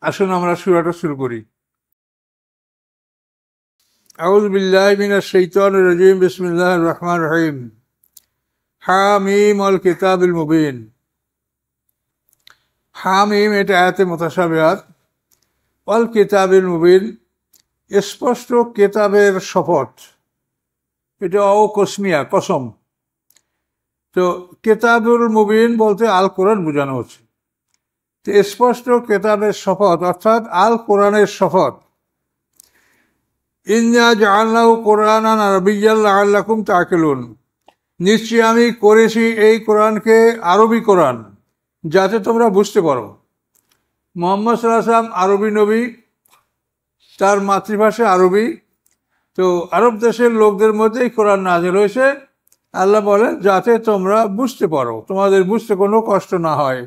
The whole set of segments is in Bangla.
আসুন আমরা সূরাটা শুরু করি। আউযু বিল্লাহি মিনাশ শাইতানির রাজীম। বিসমিল্লাহির রহমানির রহিম। হামিম আল কিতাবিল মুবিন। হামিম এটা আয়াতে মুতাশাবিহাত। আল কিতাবিল মুবিন স্পষ্ট কিতাবের শপথ, এটা অকসমিয়া কসম। তো কিতাবুল মুবিন বলতে আল কোরআন বোঝানো হচ্ছে। তো স্পষ্ট কিতাবের শপথ অর্থাৎ আল কোরআনের শপথ। ইন্না জাআলনাহু কুরআনান আরাবিয়্যান লাআল্লাকুম তা'কিলুন। নিশ্চয়ই আমি করেছি এই কোরআনকে আরবি কোরআন, যাতে তোমরা বুঝতে পারো। মুহাম্মদ সাল্লাল্লাহু আলাইহি ওয়াসাল্লাম আরবি নবী, তার মাতৃভাষা আরবি। তো আরব দেশের লোকদের মধ্যেই কোরআন নাযিল হয়েছে। আল্লাহ বলেন যাতে তোমরা বুঝতে পারো, তোমাদের বুঝতে কোনো কষ্ট না হয়।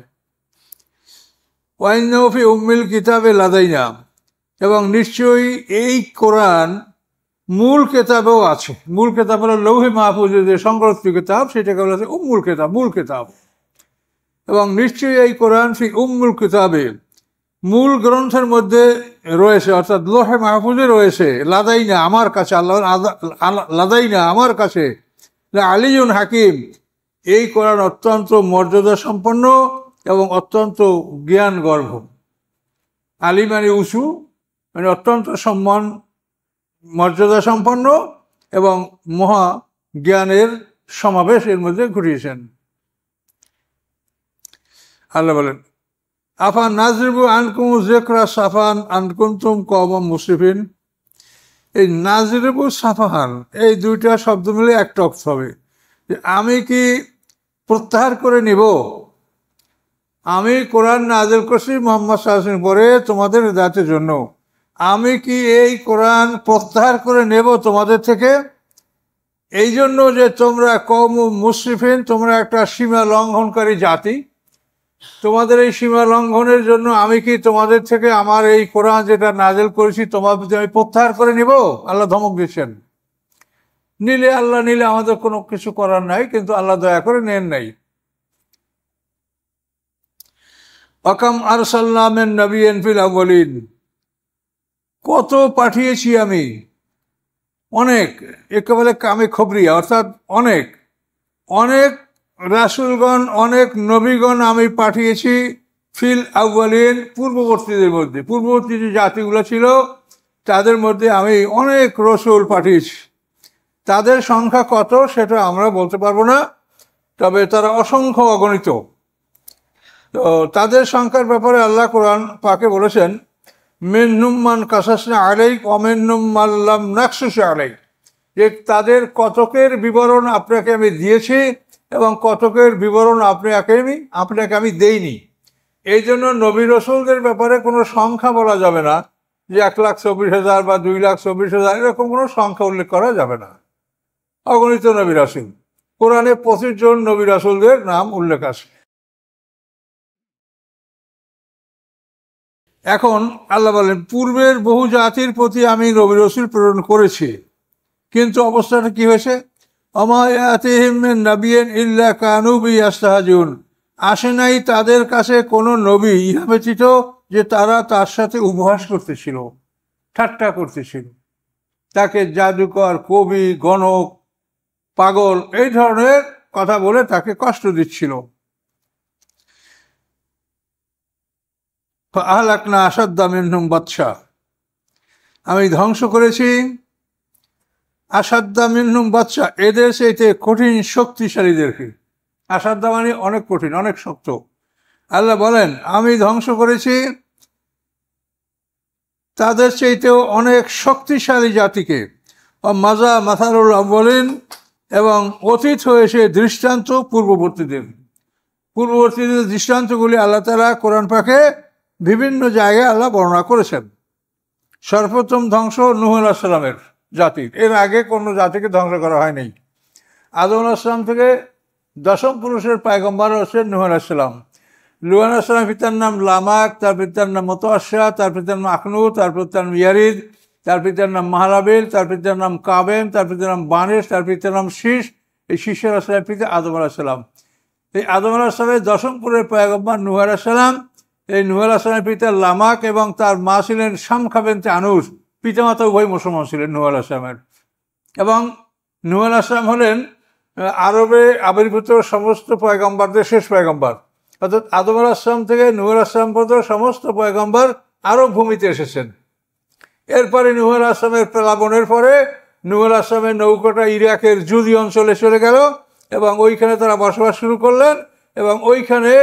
ওয়া ইন্নাহু ফি উম্মিল কিতাবে লাদাইনা, এবং নিশ্চয়ই এই কোরআন মূল কেতাবেও আছে। মূল কেতাব হলো লৌহে মাহফুজের যে সংরক্ষিত কিতাব, সেটাকে বলা হচ্ছে উম্মুল কেতাব, মূল কেতাব। এবং নিশ্চয়ই এই কোরআন ফি উম্মুল কিতাবে, মূল গ্রন্থের মধ্যে রয়েছে, অর্থাৎ লৌহে মাহফুজে রয়েছে। লাদাইনা আমার কাছে, আল্লাহ লাদাইনা আমার কাছে, আলিউন হাকিম। এই কোরআন অত্যন্ত মর্যাদা সম্পন্ন এবং অত্যন্ত জ্ঞান গর্ভ। আলী মানে উঁচু, মানে অত্যন্ত সম্মান মর্যাদা সম্পন্ন এবং মহা জ্ঞানের সমাবেশ এর মধ্যে ঘটিয়েছেন। আল্লাহ বলেন আফা নাজরিবু আনকুম যিকরা সাফান আনকুনতুম কওমান মুসরিফিন। এই নাজরিবু সাফাহান এই দুইটা শব্দ মিলে একটা অর্থ হবে যে আমি কি প্রত্যাহার করে নিব। আমি কোরআন নাযিল করছি মুহাম্মদ সাল্লাল্লাহু আলাইহি ওয়াসাল্লাম পরে তোমাদের হেদায়েতের জন্য। আমি কি এই কোরআন প্রত্যাহার করে নেব তোমাদের থেকে, এই জন্য যে তোমরা কওম মুসরিফিন, তোমরা একটা সীমা লঙ্ঘনকারী জাতি। তোমাদের এই সীমা লঙ্ঘনের জন্য আমি কি তোমাদের থেকে আমার এই কোরআন যেটা নাযিল করেছি তোমাদের আমি প্রত্যাহার করে নিব। আল্লাহ ধমক দিচ্ছেন। নিলে আল্লাহ নিলে আমাদের কোনো কিছু করার নাই, কিন্তু আল্লাহ দয়া করে নেন নাই। ওয়াকাম আরসালনা মিন নাবিয়্যিন ফিল আউয়ালিন। কত পাঠিয়েছি আমি, অনেক, একেবারে কামে খবরিয়া, অর্থাৎ অনেক অনেক রাসূলগণ, অনেক নবীগণ আমি পাঠিয়েছি ফিল আউয়ালিন, পূর্ববর্তীদের মধ্যে। পূর্ববর্তী যে জাতিগুলো ছিল তাদের মধ্যে আমি অনেক রসুল পাঠিয়েছি। তাদের সংখ্যা কত সেটা আমরা বলতে পারবো না, তবে তারা অসংখ্য অগণিত। তো তাদের সংখ্যার ব্যাপারে আল্লাহ কোরআন পাকে বলেছেন মিনহুম মান কাসাসনা আলাইক ওয়া মিনহুম মান লাম নাকসুস আলাইক, যে তাদের কতকের বিবরণ আপনাকে আমি দিয়েছি এবং কতকের বিবরণ আপনাকে আমি দেইনি। এই জন্য নবী রসুলদের ব্যাপারে কোনো সংখ্যা বলা যাবে না যে 1,24,000 বা 2,24,000, এরকম কোনো সংখ্যা উল্লেখ করা যাবে না। অগণিত নবী রাসূল, কোরআনে 25 জন নবী রাসূলদের নাম উল্লেখ আছে। এখন আল্লাহ বলেন পূর্বের বহু জাতির প্রতি আমি নবী রাসূল প্রেরণ করেছি, কিন্তু অবস্থাটা কি হয়েছে। ওমা ইয়াতিহিম মিন নাবিয়্যিন ইল্লা কানু বিহি ইস্তাহজিউন। আসে নাই তাদের কাছে কোনো নবী ইহা ব্যতীত যে তারা তার সাথে উপহাস করতেছিল, ঠাট্টা করতেছিল, তাকে জাদুকর, কবি, গণক, পাগল এই ধরনের কথা বলে তাকে কষ্ট দিচ্ছিল। ফাআহলাকনা আশাদ্দা মিনহুম বাতশা। আমি ধ্বংস করেছি আসাদ্দা মিনহুম বাদশা, এদের চাইতে কঠিন শক্তিশালীদেরকে। আসাদ্দা মানে অনেক কঠিন, অনেক শক্ত। আল্লাহ বলেন আমি ধ্বংস করেছি তাদের চাইতেও অনেক শক্তিশালী জাতিকে। মাজা মাথারুল আউয়ালিন, এবং অতীত হয়েছে দৃষ্টান্ত পূর্ববর্তীদের। পূর্ববর্তীদের দৃষ্টান্তগুলি আল্লাহ তাআলা কোরআন পাকে বিভিন্ন জায়গায় আল্লাহ বর্ণনা করেছেন। সর্বপ্রথম ধ্বংস নূহ আলাইহিস সালামের জাতির, এর আগে কোনো জাতিকে ধ্বংস করা হয়নি। আদম আলাইহিস সালাম থেকে দশম পুরুষের পয়গম্বর হচ্ছেন নূহ আলাইহিস সালাম। নূহ আলাইহিস সালামের পিতার নাম লামাক, তার পিতার নাম মুতাওয়াশা, তার পিতার নাম আখনু, তার পিতার নাম ইয়ারিদ, তার পিতার নাম মাহারাবিল, তার পিতার নাম কাবেম, তার পিতার নাম বানেশ, তার পিতার নাম শীষ। এই শীষ আলাইহিস সালামের পিতা আদম আলাইহিস সালাম। এই আদম আলাইহিস সালামের দশম পুরুষের পয়গম্বর নূহ আলাইহিস সালাম, এই নূহ আলাইহিস সালামের পিতা লামাক এবং তার মা ছিলেন শামখা বিনতে আনুস, পিতামাতা উভয় মুসলমান ছিলেন নূহ আলাইহিস সালামের। এবং নূহ আলাইহিস সালাম হলেন আরবে আবির্ভূত সমস্ত পয়গম্বরদের শেষ পয়গম্বর। অর্থাৎ আদম আলাইহিস সালাম থেকে নূহ আলাইহিস সালাম পর্যন্ত সমস্ত পয়গম্বর আরব ভূমিতে এসেছেন। এরপরে নূহ আলাইহিস সালামের প্লাবনের পরে নূহ আলাইহিস সালামের নৌকাটা ইরাকের জুদি অঞ্চলে চলে গেল এবং ওইখানে তারা বসবাস শুরু করলেন এবং ওইখানে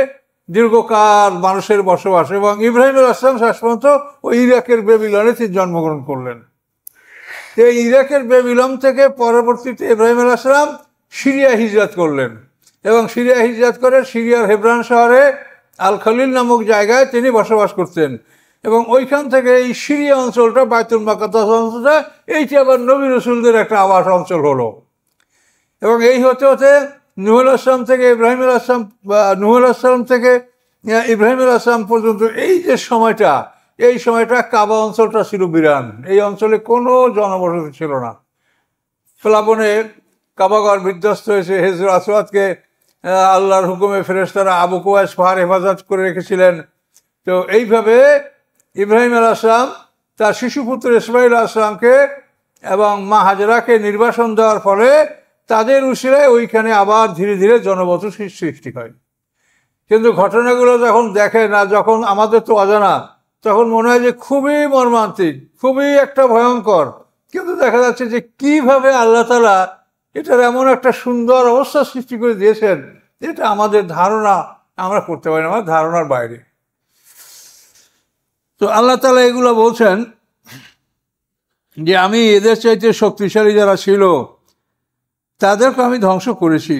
দীর্ঘকাল মানুষের বসবাস। এবং ইব্রাহিম আলাইহিস সালাম শেষ পর্যন্ত ওই ইরাকের বেবিলনে তিনি জন্মগ্রহণ করলেন। এই ইরাকের বেবিলন থেকে পরবর্তীতে ইব্রাহিম আলাইহিস সালাম সিরিয়া হিজরত করলেন এবং সিরিয়া হিজরত করে সিরিয়ার হেবরান শহরে আল খলিল নামক জায়গায় তিনি বসবাস করতেন। এবং ওইখান থেকে এই সিরিয়া অঞ্চলটা বাইতুল মুকাদ্দাস অঞ্চলটা এইটি আবার নবী রাসূলদের একটা আবাস অঞ্চল হলো। এবং এই হতে হতে নূহ আলাইহিস সালাম থেকে ইব্রাহিম আলাইহিস সালাম বা নূহ আলাইহিস সালাম থেকে ইব্রাহিম আলাইহিস সালাম পর্যন্ত এই যে সময়টা, এই সময়টা কাবা অঞ্চলটা ছিল বিরান। এই অঞ্চলে কোনো জনবসতি ছিল না। প্লাবনে কাবাঘর বিধ্বস্ত হয়েছে। হিজর আসওয়াদকে আল্লাহর হুকুমে ফেরেশতারা আবু কুবাইস পাহাড় হেফাজত করে রেখেছিলেন। তো এইভাবে ইব্রাহিম আলাইহিস সালাম তার শিশুপুত্র ইসমাঈল আলাইহিস সালামকে এবং মা হাজরাকে নির্বাসন দেওয়ার ফলে তাদের উসিলায় ওইখানে আবার ধীরে ধীরে জনবসতি সৃষ্টি হয়। কিন্তু ঘটনাগুলো যখন দেখে না, যখন আমাদের তো অজানা, তখন মনে হয় যে খুবই মর্মান্তিক, খুবই একটা ভয়ঙ্কর। কিন্তু দেখা যাচ্ছে যে কিভাবে আল্লাহ তাআলা এটার এমন একটা সুন্দর অবস্থা সৃষ্টি করে দিয়েছেন, এটা আমাদের ধারণা আমরা করতে পারি না, আমার ধারণার বাইরে। তো আল্লাহ তাআলা এগুলো বলছেন যে আমি এদের চাইতে শক্তিশালী যারা ছিল তাদেরকে আমি ধ্বংস করেছি।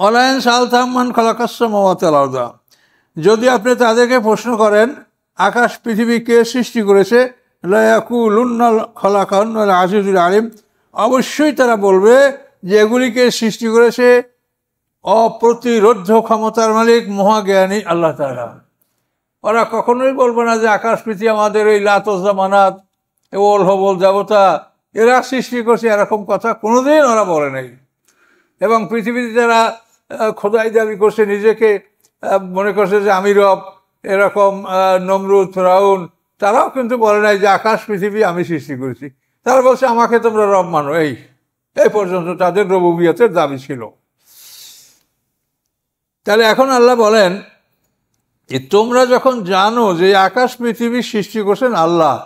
অলায়ন সালতামান খালাকাস সামাওয়াতি ওয়াল আরদা, যদি আপনি তাদেরকে প্রশ্ন করেন আকাশ পৃথিবী কে সৃষ্টি করেছে, লা ইয়াকুলুন্না খালাকাহুন্নাল আজিজুল আলিম, অবশ্যই তারা বলবে যে এগুলিকে সৃষ্টি করেছে অপ্রতিরোধ্য ক্ষমতার মালিক মহাজ্ঞানী আল্লাহ তাআলা। ওরা কখনোই বলবে না যে আকাশ পৃথিবী আমাদের এই লাত ওজ্জা মানাত ওল হবল দেবতা এরা সৃষ্টি করছে, এরকম কথা কোনোদিন ওরা বলে নাই। এবং পৃথিবীতে যারা খোদাই দাবি করছে, নিজেকে মনে করছে যে আমি রব, এরকম নমরুদ ফিরআউন, তারাও কিন্তু বলে নাই যে আকাশ পৃথিবী আমি সৃষ্টি করেছি। তারা বলছে আমাকে তোমরা রব মানো। এই পর্যন্ত তাদের রুবুবিয়তের দাবি ছিল। তাহলে এখন আল্লাহ বলেন যে তোমরা যখন জানো যে আকাশ পৃথিবী সৃষ্টি করছেন আল্লাহ,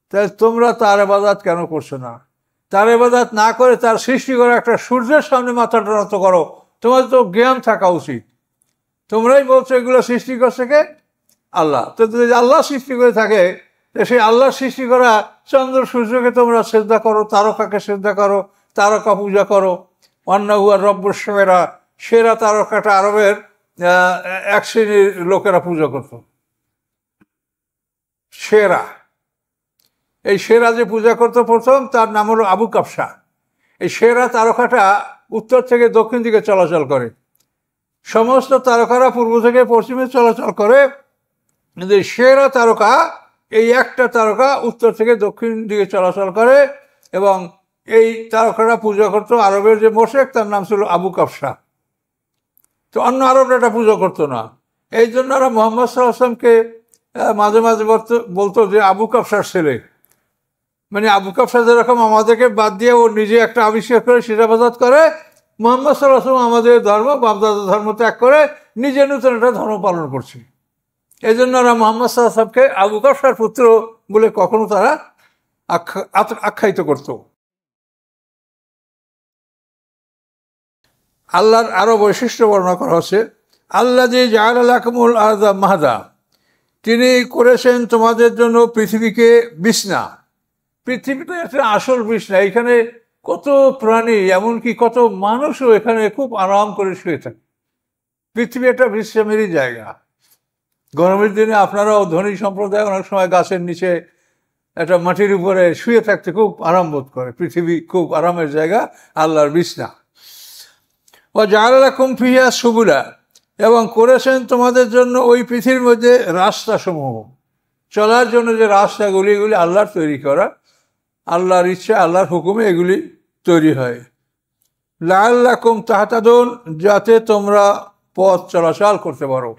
তাহলে তোমরা তার ইবাদত কেন করছো না? তার ইবাদত না করে তার সৃষ্টি করা একটা সূর্যের সামনে মাথাটা নত করো। তোমাদের তো জ্ঞান থাকা উচিত। তোমরাই বলছো এগুলো সৃষ্টি করছে কে? আল্লাহ। তো যদি আল্লাহ সৃষ্টি করে থাকে, সেই আল্লাহ সৃষ্টি করা চন্দ্র সূর্যকে তোমরা শ্রদ্ধা করো, তারকাকে শ্রদ্ধা করো, তারকা পূজা করো। অন্নাহু আর রব্বুস সেরা, সেরা তারকাটা আরবের এক শ্রেণীর লোকেরা পূজা করত। সেরা, এই সেরা যে পূজা করতো প্রথম, তার নাম হলো আবু কাবসা। এই সেরা তারকাটা উত্তর থেকে দক্ষিণ দিকে চলাচল করে। সমস্ত তারকারা পূর্ব থেকে পশ্চিমে চলাচল করে, কিন্তু সেরা তারকা এই একটা তারকা উত্তর থেকে দক্ষিণ দিকে চলাচল করে। এবং এই তারকারা পূজা করতো আরবের যে মোশেক, তার নাম ছিল আবু কাবসা। তো অন্য আরবরা এটা পুজো করতো না। এই জন্য ওরা মুহাম্মদ সাল্লাল্লাহু আলাইহি ওয়াসাল্লামকে মাঝে মাঝে বলতো যে আবু কাবসার ছেলে। মানে আবু কাবসা যেরকম আমাদেরকে বাদ দিয়ে ও নিজে একটা আবিষ্কার করে সেটা ইবাদত করে, মুহাম্মদ সাল্লাল্লাহু আলাইহি ওয়াসাল্লাম আমাদের ধর্ম বাপদাদা ধর্ম ত্যাগ করে নিজে নতুন একটা ধর্ম পালন করছে। এই জন্য ওরা মুহাম্মদ সাল্লাল্লাহু আলাইহি ওয়াসাল্লামকে আবু কাবসার পুত্র বলে কখনো তারা আখ্যায়িত করত। আল্লাহর আরো বৈশিষ্ট্য বর্ণনা করা হচ্ছে, আল্লাহ যে জাআলা লাকুমুল আরদা মাহদা, তিনি করেছেন তোমাদের জন্য পৃথিবীকে বিছনা। পৃথিবীটা একটা আসল বিছনা। এখানে কত প্রাণী, এমনকি কত মানুষও এখানে খুব আরাম করে শুয়ে থাকে। পৃথিবী একটা বিশ্রামেরই জায়গা। গরমের দিনে আপনারাও ধনী সম্প্রদায় অনেক সময় গাছের নিচে একটা মাটির উপরে শুয়ে থাকতে খুব আরাম বোধ করে। পৃথিবী খুব আরামের জায়গা, আল্লাহর বিছনা। ও জাআলা লাকুম ফিহা সুবুলা, এবং করেছেন তোমাদের জন্য ওই পৃথিবীর মধ্যে রাস্তাসমূহ। চলার জন্য যে রাস্তাগুলি, এগুলি আল্লাহর তৈরি করা, আল্লাহর ইচ্ছা, আল্লাহর হুকুমে এগুলি তৈরি হয়। লাআল্লাকুম তাহতাদুন, যাতে তোমরা পথ চলাচল করতে পারো।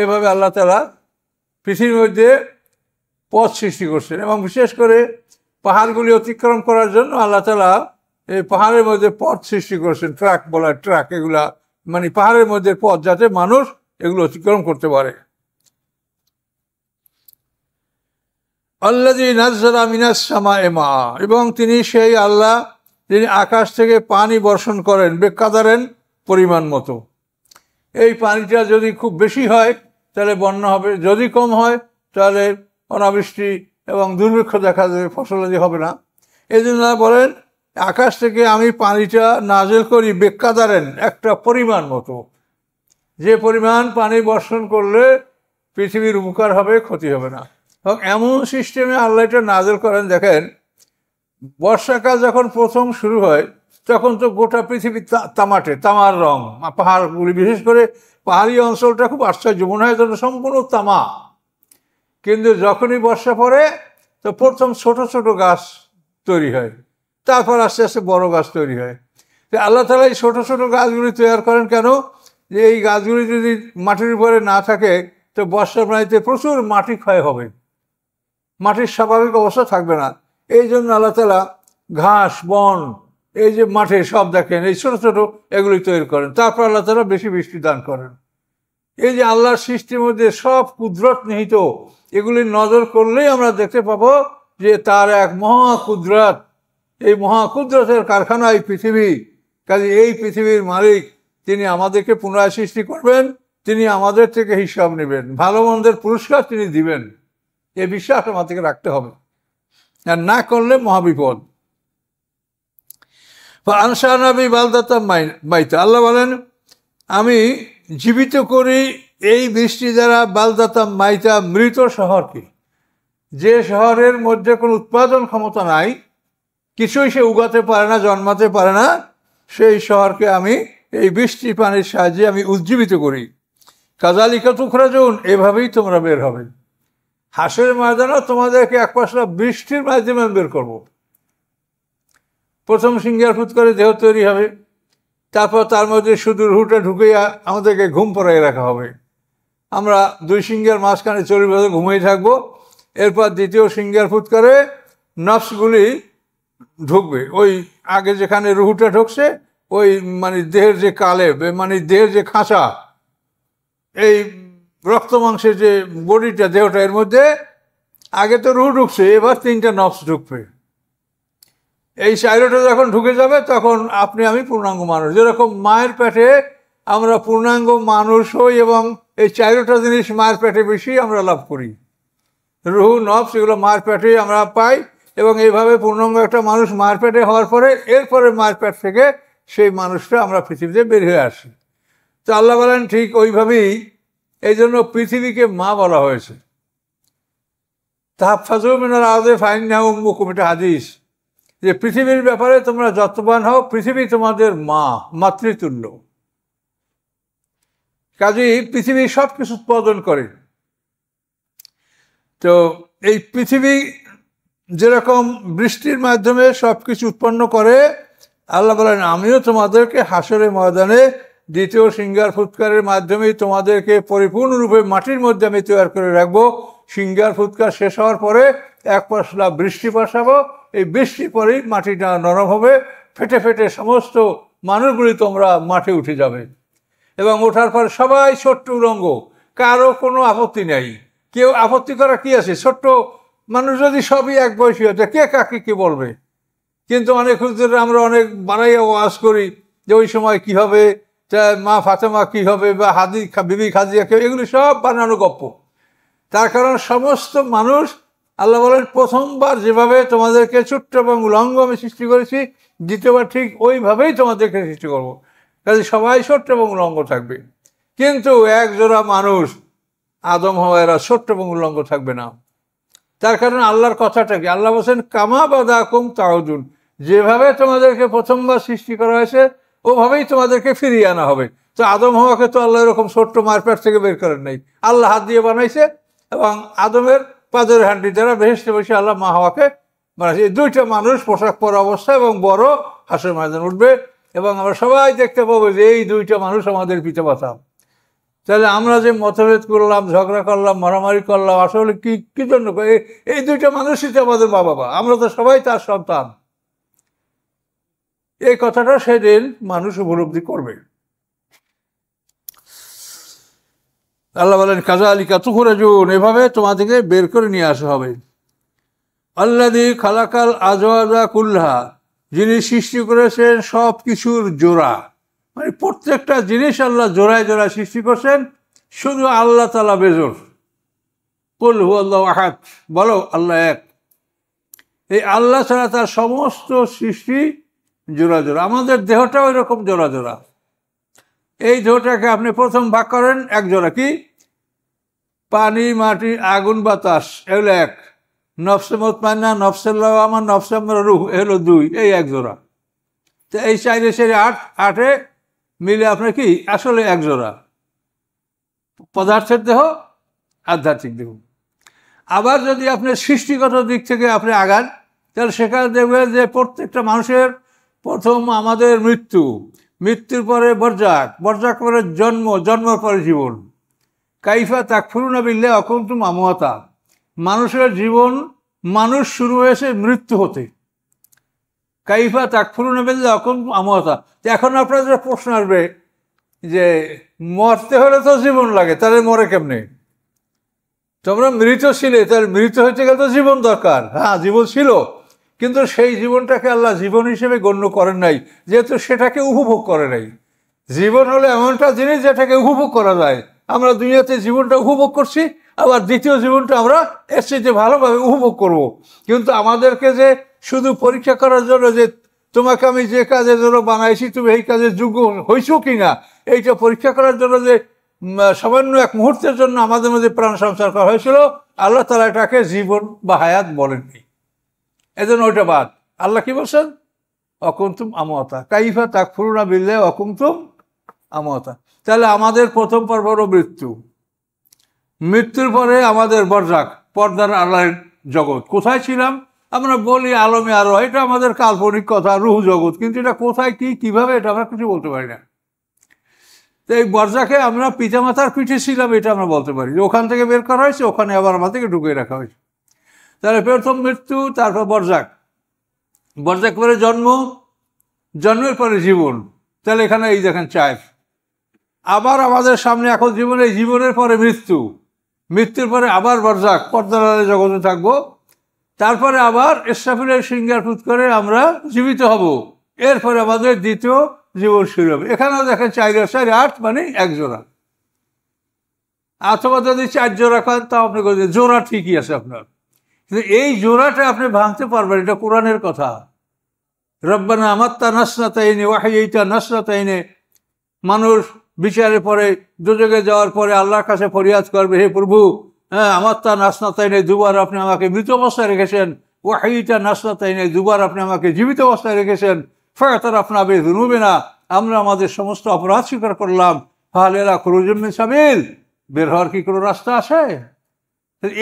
এভাবে আল্লাহ তাআলা পৃথিবীর মধ্যে পথ সৃষ্টি করছেন, এবং বিশেষ করে পাহাড়গুলি অতিক্রম করার জন্য আল্লাহ তাআলা এই পাহাড়ের মধ্যে পথ সৃষ্টি করেছেন। ট্রাক বলা, ট্রাক, এগুলা মানে পাহাড়ের মধ্যে পথ, যাতে মানুষ এগুলো অতিক্রম করতে পারে। আল্লাযী নাযালা মিনাস সামায়ে মা, এবং তিনি সেই আল্লাহ যিনি আকাশ থেকে পানি বর্ষণ করেন বেকাদারেন পরিমাণ মতো। এই পানিটা যদি খুব বেশি হয় তাহলে বন্যা হবে, যদি কম হয় তাহলে অনাবৃষ্টি এবং দুর্ভিক্ষ দেখা যাবে, ফসলাদি হবে না। এই জন্য বলেন আকাশ থেকে আমি পানিটা নাজেল করি বেকাদারেন, একটা পরিমাণ মতো, যে পরিমাণ পানি বর্ষণ করলে পৃথিবীর উপকার হবে, ক্ষতি হবে না। এবং এমন সিস্টেমে আল্লাহ এটা নাজেল করেন। দেখেন, বর্ষাকাল যখন প্রথম শুরু হয় তখন তো গোটা পৃথিবী তামাটে, তামার রং, পাহাড়গুলি, বিশেষ করে পাহাড়ি অঞ্চলটা খুব আশ্চর্য মনে হয় যেন সম্পূর্ণ তামা। কিন্তু যখনই বর্ষা পড়ে তো প্রথম ছোট ছোট গাছ তৈরি হয়, তারপর আস্তে আস্তে বড় গাছ তৈরি হয়। তো আল্লাহ তাআলা এই ছোট ছোট গাছগুলি তৈরি করেন কেন? যে এই গাছগুলি যদি মাটির উপরে না থাকে তো বর্ষা পানিতে প্রচুর মাটি ক্ষয় হবে, মাটির স্বাভাবিক অবস্থা থাকবে না। এই জন্য আল্লাহ তাআলা ঘাস, বন, এই যে মাঠে সব দেখেন এই ছোট ছোট এগুলি তৈরি করেন, তারপর আল্লাহ তাআলা বেশি বৃষ্টি দান করেন। এই যে আল্লাহর সৃষ্টির মধ্যে সব কুদরত নিহিত, এগুলি নজর করলেই আমরা দেখতে পাবো যে তার এক মহা কুদরত, এই মহা কুদরতের কারখানা এই পৃথিবী। কাজে এই পৃথিবীর মালিক তিনি আমাদেরকে পুনরায় সৃষ্টি করবেন, তিনি আমাদের থেকে হিসাব নেবেন, ভালো মন্দের পুরস্কার তিনি দিবেন। এ বিশ্বাস আমাদেরকে রাখতে হবে, আর না করলে মহাবিপদ। আনশা'না বালদাতাম মাইতা, আল্লাহ বলেন আমি জীবিত করি এই বৃষ্টি দ্বারা বালদাতাম মাইতা, মৃত শহরকে, যে শহরের মধ্যে কোনো উৎপাদন ক্ষমতা নাই, কিছুই সে উগাতে পারে না, জন্মাতে পারে না, সেই শহরকে আমি এই বৃষ্টি পানির সাহায্যে আমি উজ্জীবিত করি। কাযালিকা তুখরাজুন, এভাবেই তোমরা বের হবে। হাসরের ময়দানে তোমাদেরকে এক পশলা বৃষ্টির মাধ্যমে বের করব। প্রথম সিঙ্গার ফুৎ করে দেহ তৈরি হবে, তারপর তার মধ্যে শুধু রুহুটা ঢুকিয়ে আমাদেরকে ঘুম পড়াই রাখা হবে। আমরা দুই সিঙ্গার মাঝখানে 40 বছর ঘুমিয়ে থাকবো। এরপর দ্বিতীয় সিঙ্গার ফুৎ করে নফসগুলি ঢুকবে, ওই আগে যেখানে রুহুটা ঢুকছে ওই মানে দেহের যে কালেব, মানে দেহের যে খাঁচা, এই রক্ত মাংসের যে বডিটা, দেহটা, এর মধ্যে আগে তো রুহু ঢুকছে, এবার 3টা নফস ঢুকবে। এই চাইরোটা যখন ঢুকে যাবে তখন আপনি আমি পূর্ণাঙ্গ মানুষ। যেরকম মায়ের পেটে আমরা পূর্ণাঙ্গ মানুষ হই এবং এই চাইরোটা জিনিস মায়ের পেটে বেশি আমরা লাভ করি, রুহু, নফস, এগুলো মায়ের পেটে আমরা পাই। এবং এইভাবে পূর্ণাঙ্গ একটা মানুষ মায়ের পেটে হওয়ার পরে এরপরে মায়ের পেট থেকে সেই মানুষটা আমরা পৃথিবীতে বের হয়ে আসি। তো আল্লাহ বলেন ঠিক ওইভাবেই, এই জন্য পৃথিবীকে মা বলা হয়েছে। তাহফাজু মিনাল আরদি ফাইন্নাহা উম্মুকুম, এটা হাদিস, যে পৃথিবীর ব্যাপারে তোমরা যত্নবান হও, পৃথিবী তোমাদের মা, মাতৃতুল্য। কাজেই পৃথিবী সব কিছু উৎপাদন করে। তো এই পৃথিবী যেরকম বৃষ্টির মাধ্যমে সব কিছু উৎপন্ন করে, আল্লাহ বলেন আমিও তোমাদেরকে হাসরের ময়দানে দ্বিতীয় সিঙ্গার ফুৎকারের মাধ্যমেই তোমাদেরকে পরিপূর্ণরূপে মাটির মধ্যে আমি তৈরি করে রাখবো। সিঙ্গার ফুৎকার শেষ হওয়ার পরে এক পশলা বৃষ্টি বসাবো, এই বৃষ্টির পরেই মাটিটা নরম হবে, ফেটে ফেটে সমস্ত মানুষগুলি তোমরা মাঠে উঠে যাবে। এবং ওঠার পর সবাই ছোট্ট উলঙ্গ, কারো কোনো আপত্তি নেই, কেউ আপত্তি করা কি আছে? ছোট্ট মানুষ যদি সবই এক বয়সী হতো, কে কাকে কি বলবে? কিন্তু অনেক হুজুর আমরা অনেক বানাইয়া ওয়াজ করি যে ওই সময় কি হবে, মা ফাতেমা কি হবে, বা বিবি খাদিজা কি হবে, এগুলি সব বানানো গপ্প। তার কারণ সমস্ত মানুষ, আল্লাহ বলেন প্রথমবার যেভাবে তোমাদেরকে ছোট্ট এবং উলঙ্গ আমি সৃষ্টি করেছি, দ্বিতীয়বার ঠিক ওইভাবেই তোমাদেরকে সৃষ্টি করবো। কাজে সবাই ছোট্ট এবং উলঙ্গ থাকবে। কিন্তু এক জোড়া মানুষ আদম হাওয়া এরা ছোট্ট এবং উলঙ্গ থাকবে না। তার কারণ আল্লাহর কথাটা কি? আল্লাহ বলছেন কামা বাদাকুম তাউদুন, যেভাবে তোমাদেরকে প্রথমবার সৃষ্টি করা হয়েছে ওভাবেই তোমাদেরকে ফিরিয়ে আনা হবে। তো আদম হাওয়াকে তো আল্লাহ এরকম ছোট্ট মারপ্যাট থেকে বের করেন নাই, আল্লাহ হাত দিয়ে বানাইছে এবং আদমের পাঁজরের হাঁটি দ্বারা বেহেশতে বসে আল্লাহ মা হাওয়াকে বানাইছে। এই দুইটা মানুষ পোশাক পরা অবস্থা এবং বড় হাসরের ময়দান উঠবে এবং আমরা সবাই দেখতে পাবো যে এই দুইটা মানুষ আমাদের পিতামাতা। তাহলে আমরা যে মতভেদ করলাম, ঝগড়া করলাম, মারামারি করলাম, আসলে কি কি জন্য? এই দুইটা মানুষই তো আমাদের মা বাবা, আমরা তো সবাই তার সন্তান। এই কথাটা সেদিন মানুষ উপলব্ধি করবে। আল্লাহ বলেন কাযালিকা তুখরাজুন, এভাবে তোমাদেরকে বের করে নিয়ে আসা হবে। আল্লাযী খালাকাল আজওয়াজা কুল্লাহা, যিনি সৃষ্টি করেছেন সব কিছুর জোড়া, মানে প্রত্যেকটা জিনিস আল্লাহ জোড়ায় জোড়ায় সৃষ্টি করছেন, শুধু আল্লাহ তাআলা বেজোড়। কুল হুয়াল্লাহু আহাদ, বলো আল্লাহ এক। এই আল্লাহ ছাড়া তার সমস্ত সৃষ্টি জোড়া জোড়া। আমাদের দেহটাও এরকম জোড়া জোড়া। এই দেহটাকে আপনি প্রথম ভাগ করেন এক জোড়া, কি? পানি, মাটি, আগুন, বাতাস, এগুলো এক। নফসে মুতমাইন্না, নফসে লাওয়ামা, নফসে রূহ, এগুলো দুই, এই এক জোড়া। তো এই চাইরে সেরে আটে মিলে আপনার কি আসলে এক জোড়া পদার্থের দেহ, আধ্যাত্মিক দেহ। আবার যদি আপনি সৃষ্টিগত দিক থেকে আপনি আগান, তাহলে সেখানে দেখবেন যে প্রত্যেকটা মানুষের প্রথম আমাদের মৃত্যু, মৃত্যুর পরে বরজাক, বরজাক পরে জন্ম, জন্মের পরে জীবন। কাইফা তাকফুরুনা বিল্লাহি ওয়া কুনতুম আমওয়াতা, মানুষের জীবন, মানুষ শুরু হয়েছে মৃত্যু হতে। কাইফা তাকফুরুনা বিল্লাহি ওয়া কুনতুম আমওয়াতা। এখন আপনাদের প্রশ্ন আসবে যে মরতে হলে তো জীবন লাগে, তাহলে মরে কেমনে? তোমরা মৃত ছিলে, তাহলে মৃত হইতে গেলে তো জীবন দরকার। হ্যাঁ, জীবন ছিল, কিন্তু সেই জীবনটাকে আল্লাহ জীবন হিসেবে গণ্য করেন নাই, যেহেতু সেটাকে উপভোগ করে নাই। জীবন হলো এমনটা জিনিস যেটাকে উপভোগ করা যায়। আমরা দুনিয়াতে জীবনটা উপভোগ করছি, আবার দ্বিতীয় জীবনটা আমরা এর চেয়ে ভালোভাবে উপভোগ করব। কিন্তু আমাদেরকে যে শুধু পরীক্ষা করার জন্য যে তোমাকে আমি যে কাজের জন্য বানাইছি তুমি এই কাজের যোগ্য হইছো কিনা, এইটা পরীক্ষা করার জন্য যে সামান্য এক মুহূর্তের জন্য আমাদের মধ্যে প্রাণ সঞ্চার করা হয়েছিল, আল্লাহ তাআলা এটাকে জীবন বা হায়াত বলেননি, এজন্য ওইটা বাদ। আল্লাহ কি বলছেন? ওয়া কুনতুম আমওয়াতা, কাইফা তাকফুরুনা বিল্লাহি ওয়া কুনতুম আমওয়াতা। তাহলে আমাদের প্রথম পর্ব হলো মৃত্যু, মৃত্যুর পরে আমাদের বরজাক, পর্দার আড়ালের জগৎ। কোথায় ছিলাম? আমরা বলি আলমে আরো, এটা আমাদের কাল্পনিক কথা, রূহ জগৎ, কিন্তু এটা কোথায় কি কিভাবে এটা আমরা কিছু বলতে পারি না। তো এই বরজাকে আমরা পিতামাতার পিঠে ছিলাম, এটা আমরা বলতে পারি, ওখান থেকে বের করা হয়েছে, ওখানে আবার আমাদেরকে ঢুকিয়ে রাখা হয়েছে। তাহলে প্রথম মৃত্যু, তারপর বরজাক, বরজাক পরে জন্ম, জন্মের পরে জীবন। তাহলে এখানে এই দেখেন চার। আবার আমাদের সামনে এখন জীবন, এই জীবনের পরে মৃত্যু, মৃত্যুর পরে আবার বরজাক, পর্দার আড়ালে জগতে থাকবো। তারপরে আবার ইসরাফিলের সিংহার ফুৎ করে আমরা জীবিত হব, এরপরে আমাদের দ্বিতীয় জীবন শুরু হবে। এখানেও দেখেন চার আট, মানে এক জোড়া। অথবা যদি চার জোড়া করেন তাও আপনি জোড়া ঠিকই আছে আপনার, কিন্তু এই জোড়াটা আপনি ভাঙতে পারবেন, এটা কোরআনের কথা। রব্বানা আমাত্তা নাসরাতাইনি ওয়াহিয়াইতা নাসরাতাইনি, মানুষ বিচারের পরে দুজকে যাওয়ার পরে আল্লাহর কাছে ফরিয়াদ করবে, হে প্রভু, হ্যাঁ, আমাত্তা নাসরাতাইনি, দুবার আপনি আমাকে মৃত অবস্থায় রেখেছেন, ওয়াহিয়াইতা নাসরাতাইনি, দুবার আপনি আমাকে জীবিত অবস্থায় রেখেছেন, ফাতারাফনা বিযুনুবিনা, আমরা আমাদের সমস্ত অপরাধ স্বীকার করলাম, ফাহাল ইলা খুরুজুম মিন সাবিল, বের হওয়ার কি কোনো রাস্তা আছে?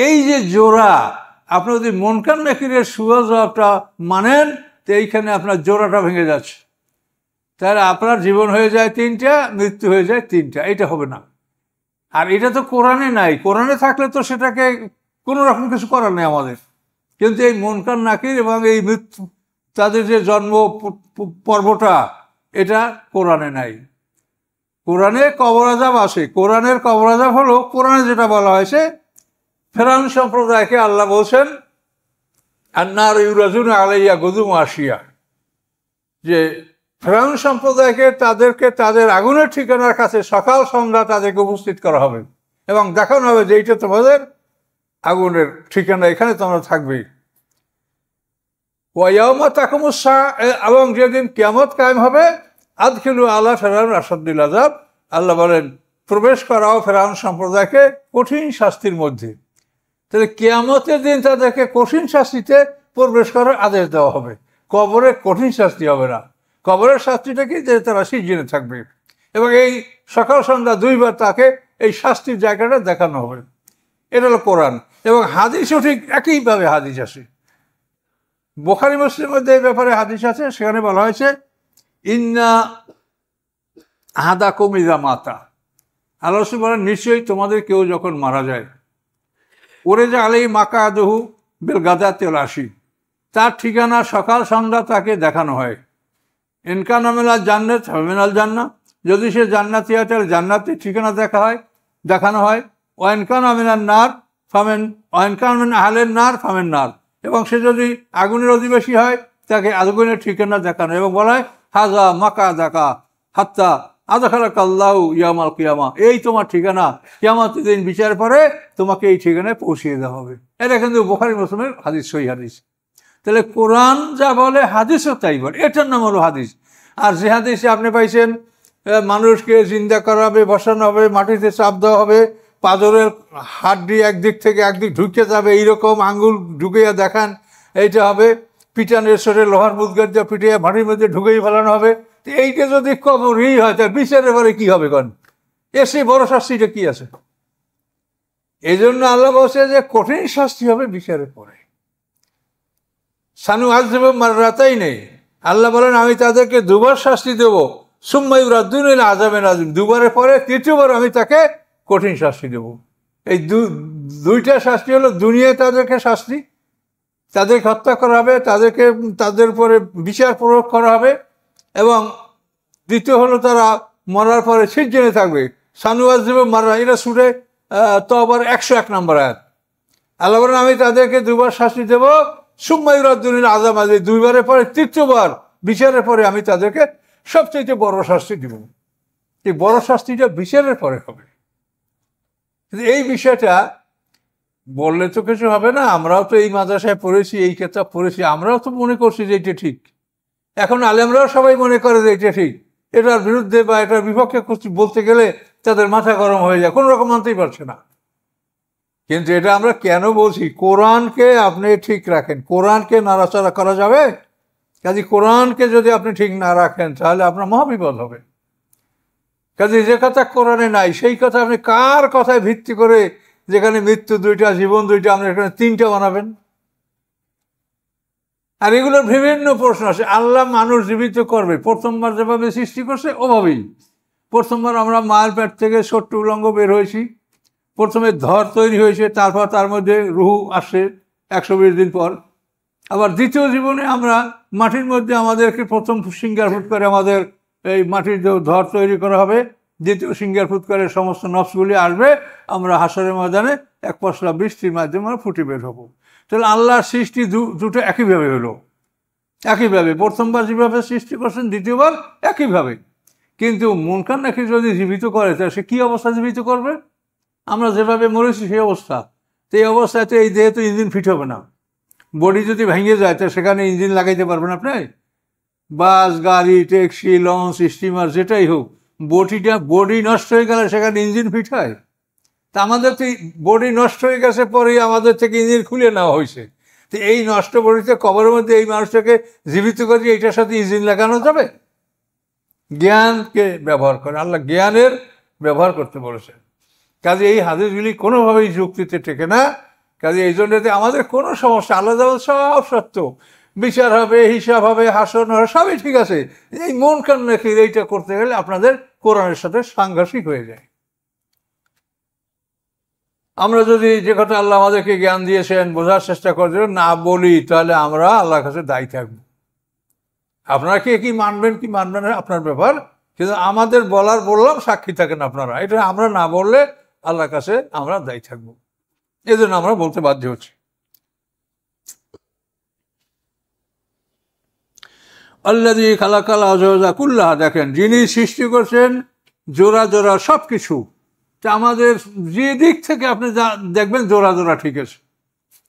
এই যে জোড়া, আপনি যদি মুনকার নাকিরের সুয়া জবাবটা মানেন, তো এইখানে আপনার জোড়াটা ভেঙে যাচ্ছে। তাহলে আপনার জীবন হয়ে যায় তিনটা, মৃত্যু হয়ে যায় তিনটা, এটা হবে না। আর এটা তো কোরআনে নাই, কোরআনে থাকলে তো সেটাকে কোনো রকম কিছু করার নেই আমাদের। কিন্তু এই মুনকার নাকির এবং এই মৃত্যু, তাদের যে জন্ম পর্বটা, এটা কোরআনে নাই। কোরআনে কবর আযাব আসে, কোরআনের কবর আযাব হলো কোরআনে যেটা বলা হয়েছে, ফেরাউন সম্প্রদায়কে আল্লাহ বলছেন আন্নার ইউরাজুনা আলাইয়া গুদুম আসিয়া, যে ফেরাউন সম্প্রদায়কে তাদেরকে তাদের আগুনের ঠিকানার কাছে সকাল সন্ধ্যা তাদেরকে উপস্থিত করা হবে এবং দেখানো হবে যে এইটা তোমাদের আগুনের ঠিকানা, এখানে তোমরা থাকবে। ওয়াইয়াউমা তাকুমুস সাআ, এবং যেদিন কিয়ামত কায়েম হবে, আদখিলু আলা ফিরআউন আশাদ্দুল আযাব, আল্লাহ বলেন প্রবেশ করাও ফেরাউন সম্প্রদায়কে কঠিন শাস্তির মধ্যে। তাহলে কিয়ামতের দিন তাদেরকে কঠিন শাস্তিতে প্রবেশ করার আদেশ দেওয়া হবে, কবরে কঠিন শাস্তি হবে না। কবরের শাস্তিটা কি, যে তারা সিজনে থাকবে এবং এই সকাল সন্ধ্যা দুইবার তাকে এই শাস্তির জায়গাটা দেখানো হবে। এটা হলো কোরআন। এবং হাদিসও ঠিক একইভাবে হাদিস আছে, বুখারী মুসলিমের মধ্যে এই ব্যাপারে হাদিস আছে, সেখানে বলা হয়েছে ইন্না আহাদাকুম ইযা মাতা, আল্লাহ রাসূল বলেন, নিশ্চয়ই তোমাদের কেউ যখন মারা যায়, ওরে যে আলাই মাকাদহু বেল গাদাতে আসি, তার ঠিকানা সকাল সন্ধ্যা তাকে দেখানো হয়। ইনকান আমিনাল জান্নাত মিনাল জান্নাত, যদি সে জান্নাতি হয় তাহলে জান্নাতের ঠিকানা দেখানো হয়। ওয়াইনকান আমিনাল নার ফামেন, ওয়াইনকান আমিন আহলের নার ফামেন নার, এবং সে যদি আগুনের অধিবাসী হয় তাকে আগুনের ঠিকানা দেখানো, এবং বলা হয় হাজা মাকা দাকা হাত্তা আদাখালাকাল্লাহু ইয়ামাল কিয়ামা, এই তোমার ঠিকানা, কিয়ামতের দিন বিচার পরে তোমাকে এই ঠিকানায় পৌঁছিয়ে দেওয়া হবে। এটা কিন্তু বুখারী মুসলিমের হাদিস, সহিহ হাদিস। তাহলে কোরআন যা বলে হাদিসও তাই বলে, এটার নাম হলো হাদিস। আর যে হাদিসে আপনি পাইছেন মানুষকে জিন্দা করা হবে, বসানো হবে, মাটিতে চাপ দেওয়া হবে, পাঁজরের হাড্ডি একদিক থেকে একদিক ঢুকে যাবে, এইরকম আঙ্গুল ঢুকিয়ে দেখান, এইটা হবে, পিটানের সরে লোহার মুদগার দিয়ে পিটিয়ে মাটির মধ্যে ঢুকেই ফেলানো হবে। তো এইটা যদি কবরই হয় তার বিচারের পরে কী হবে? কন এসে বড় শাস্তিটা কি আছে? এই জন্য আল্লাহ বলছে যে কঠিন শাস্তি হবে বিচারের পরে। সানু আযযিব মাররাতাই নেই, আল্লাহ বলেন আমি তাদেরকে দুবার শাস্তি দেব, সুম্মা ইউরাদ্দুনা ইলা আযাবিন আযীম, দুবারের পরে তৃতীয়বার আমি তাকে কঠিন শাস্তি দেব। এই দুইটা শাস্তি হলো, দুনিয়ায় তাদেরকে শাস্তি, তাদেরকে হত্যা করা হবে, তাদের উপরে বিচার প্রয়োগ করা হবে, এবং দ্বিতীয় হলো তারা মরার পরে সিজ্জিনে থাকবে। সানু আযযিব মাররা, এটা সূরা তওবার 101 নম্বর আয়াত। আল্লাহ বলেন আমি তাদেরকে দুবার শাস্তি দেব, সুম্মা ইউরাদ্দুনা ইলা আযাবিন আযীম, দুইবারের পরে তৃতীয়বার বিচারের পরে আমি তাদেরকে সবচেয়ে বড় শাস্তি দিব। এই বড় শাস্তিটা বিচারের পরে হবে। কিন্তু এই বিষয়টা বললে তো কিছু হবে না। আমরাও তো এই মাদ্রাসায় পড়েছি, এই কিতাব পড়েছি, আমরাও তো মনে করছি যে এটা ঠিক। এখন আলেমরাও সবাই মনে করে যে এটা ঠিক। এটার বিরুদ্ধে বা এটার বিপক্ষে বলতে গেলে তাদের মাথা গরম হয়ে যায়, কোনো রকম মানতেই পারছে না। কিন্তু এটা আমরা কেন বলছি? কোরআনকে আপনি ঠিক রাখেন, কোরআনকে নাড়াচাড়া করা যাবে? কাজে কোরআনকে যদি আপনি ঠিক না রাখেন তাহলে আপনার মহাবিপদ হবে। কাজে যে কথা কোরআনে নাই সেই কথা আপনি কার কথায় ভিত্তি করে, যেখানে মৃত্যু দুইটা জীবন দুইটা, আপনি এখানে তিনটা বানাবেন? আর এগুলোর বিভিন্ন প্রশ্ন আছে। আল্লাহ মানুষ জীবিত করবে, প্রথমবার যেভাবে সৃষ্টি করছে ওভাবেই। প্রথমবার আমরা মায়ের পেট থেকে ছোট্ট উলঙ্গ বের হয়েছি, প্রথমে ধর তৈরি হয়েছে, তারপর তার মধ্যে রুহু আসে 120 দিন পর। আবার দ্বিতীয় জীবনে আমরা মাটির মধ্যে আমাদেরকে প্রথম সিঙ্গারফুট করে আমাদের এই মাটির ধর তৈরি করা হবে, দ্বিতীয় সিঙ্গারফুট করে সমস্ত নফসগুলি আসবে, আমরা হাসরের ময়দানে এক পশলা বৃষ্টির মাধ্যমে আমরা ফুটে বের হবো। তাহলে আল্লাহর সৃষ্টি দুটো একইভাবে হলো, একইভাবে প্রথমবার যেভাবে সৃষ্টি করছেন দ্বিতীয়বার একইভাবে। কিন্তু মুনকার নাকি যদি জীবিত করে তাহলে সে কী অবস্থা জীবিত করবে? আমরা যেভাবে মরেছি সেই অবস্থা। তো এই অবস্থায় তো এই দেহে তো ইঞ্জিন ফিট হবে না। বডি যদি ভেঙে যায় তো সেখানে ইঞ্জিন লাগাইতে পারবেন আপনি? বাস, গাড়ি, ট্যাক্সি, লঞ্চ, স্টিমার যেটাই হোক, বডি নষ্ট হয়ে গেলে সেখানে ইঞ্জিন ফিট হয়? তা আমাদের তো বডি নষ্ট হয়ে গেছে, পরেই আমাদের থেকে ইঞ্জিন খুলে নেওয়া হয়েছে। তো এই নষ্ট বডিতে কবরের মধ্যে এই মানুষটাকে জীবিত করে এইটার সাথে ইঞ্জিন লাগানো যাবে? জ্ঞানকে ব্যবহার করে, আল্লাহ জ্ঞানের ব্যবহার করতে বলেছেন। কাজে এই হাদিসগুলি কোনোভাবেই যুক্তিতে টেকে না। কাজে এই জন্যতে আমাদের কোনো সমস্যা, আল্লাহ সব সত্য, বিচার হবে, হিসাব হবে, হাসন হবে, সবই ঠিক আছে। এই মন কান রেখে এইটা করতে গেলে আপনাদের কোরআনের সাথে সাংঘর্ষিক হয়ে যায়। আমরা যদি যে কথা আল্লাহ আমাদেরকে জ্ঞান দিয়েছেন বোঝার চেষ্টা করে না বলি, তাহলে আমরা আল্লাহর কাছে দায়ী থাকব। আপনারা কি মানবেন কি মানবেন না আপনার ব্যাপার, কিন্তু আমাদের বললাম সাক্ষী থাকেন আপনারা। এটা আমরা না বললে আল্লাহর কাছে আমরা দায়ী থাকবো, এই জন্য আমরা বলতে বাধ্য হচ্ছি। আল্লাযী খালাকাল আযওয়াজা কুল্লাহা, দেখেন যিনি সৃষ্টি করছেন জোড়া জোড়া সব কিছু। তা আমাদের যে দিক থেকে আপনি দেখবেন জোড়া জোড়া ঠিক আছে,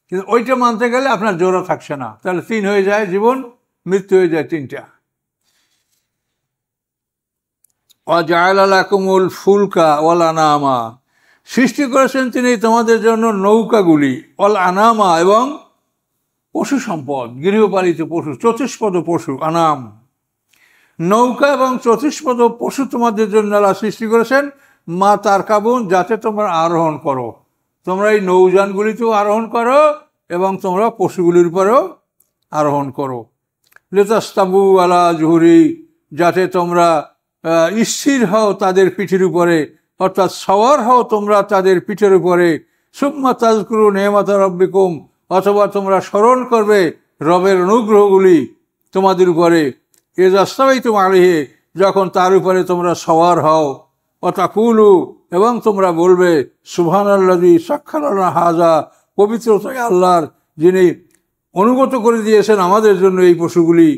কিন্তু ওইটা মানতে গেলে আপনার জোড়া থাকছে না, তাহলে 3 হয়ে যায় জীবন, মৃত্যু হয়ে যায় 3টা। ওয়াজআলা লাকুমুল ফুলকা ওয়াল আনামা, সৃষ্টি করেছেন তিনি তোমাদের জন্য নৌকাগুলি, ওয়াল আনামা এবং পশু সম্পদ, গৃহপালিত পশু, চতুষ্পদ পশু, আনাম। নৌকা এবং চতুষ্পদ পশু তোমাদের জন্য আল্লাহ সৃষ্টি করেছেন, মা তার কাবুন, যাতে তোমরা আরোহণ করো। তোমরা এই নৌযানগুলিতেও আরোহণ করো এবং তোমরা পশুগুলির উপরেও আরোহণ করো। লিতাস্তাবু আলা জুহুরি, যাতে তোমরা স্থির হও তাদের পিঠের উপরে, অর্থাৎ সওয়ার হও তোমরা তাদের পিঠের উপরে, সুম্মা তাজকুরু নেমাতা রব্বিকুম, অথবা তোমরা স্মরণ করবে রবের অনুগ্রহগুলি তোমাদের উপরে, এজাস্তাবাইতুম আলাইহি, যখন তার উপরে তোমরা সওয়ার হও, অতাকুলু, এবং তোমরা বলবে সুবহানাল্লাযী সাখখারা লানা হাযা, পবিত্রতা আল্লাহর যিনি অনুগত করে দিয়েছেন আমাদের জন্য এই পশুগুলি,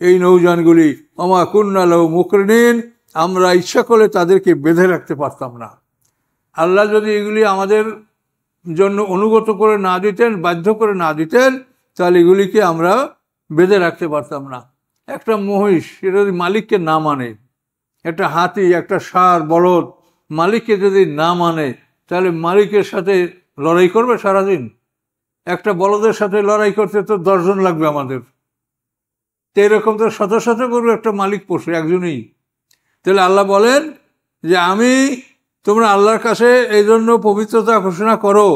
এই নৌযানগুলি, ওমা কুন্না লাহু মুকরিনিন, আমরা ইচ্ছা করলে তাদেরকে বেঁধে রাখতে পারতাম না। আল্লাহ যদি এগুলি আমাদের জন্য অনুগত করে না দিতেন, বাধ্য করে না দিতেন, তাহলে এগুলিকে আমরা বেঁধে রাখতে পারতাম না। একটা মহিষ, এটা যদি মালিককে না মানে, একটা হাতি, একটা ষাঁড়, বলদ মালিককে যদি না মানে, তাহলে মালিকের সাথে লড়াই করবে সারাদিন? একটা বলদের সাথে লড়াই করতে তো 10 জন লাগবে আমাদের। তো এরকম তো শত শত করবে একটা মালিক পশু, একজনই। তাহলে আল্লাহ বলেন যে আমি, তোমরা আল্লাহর কাছে এই জন্য পবিত্রতা ঘোষণা করো,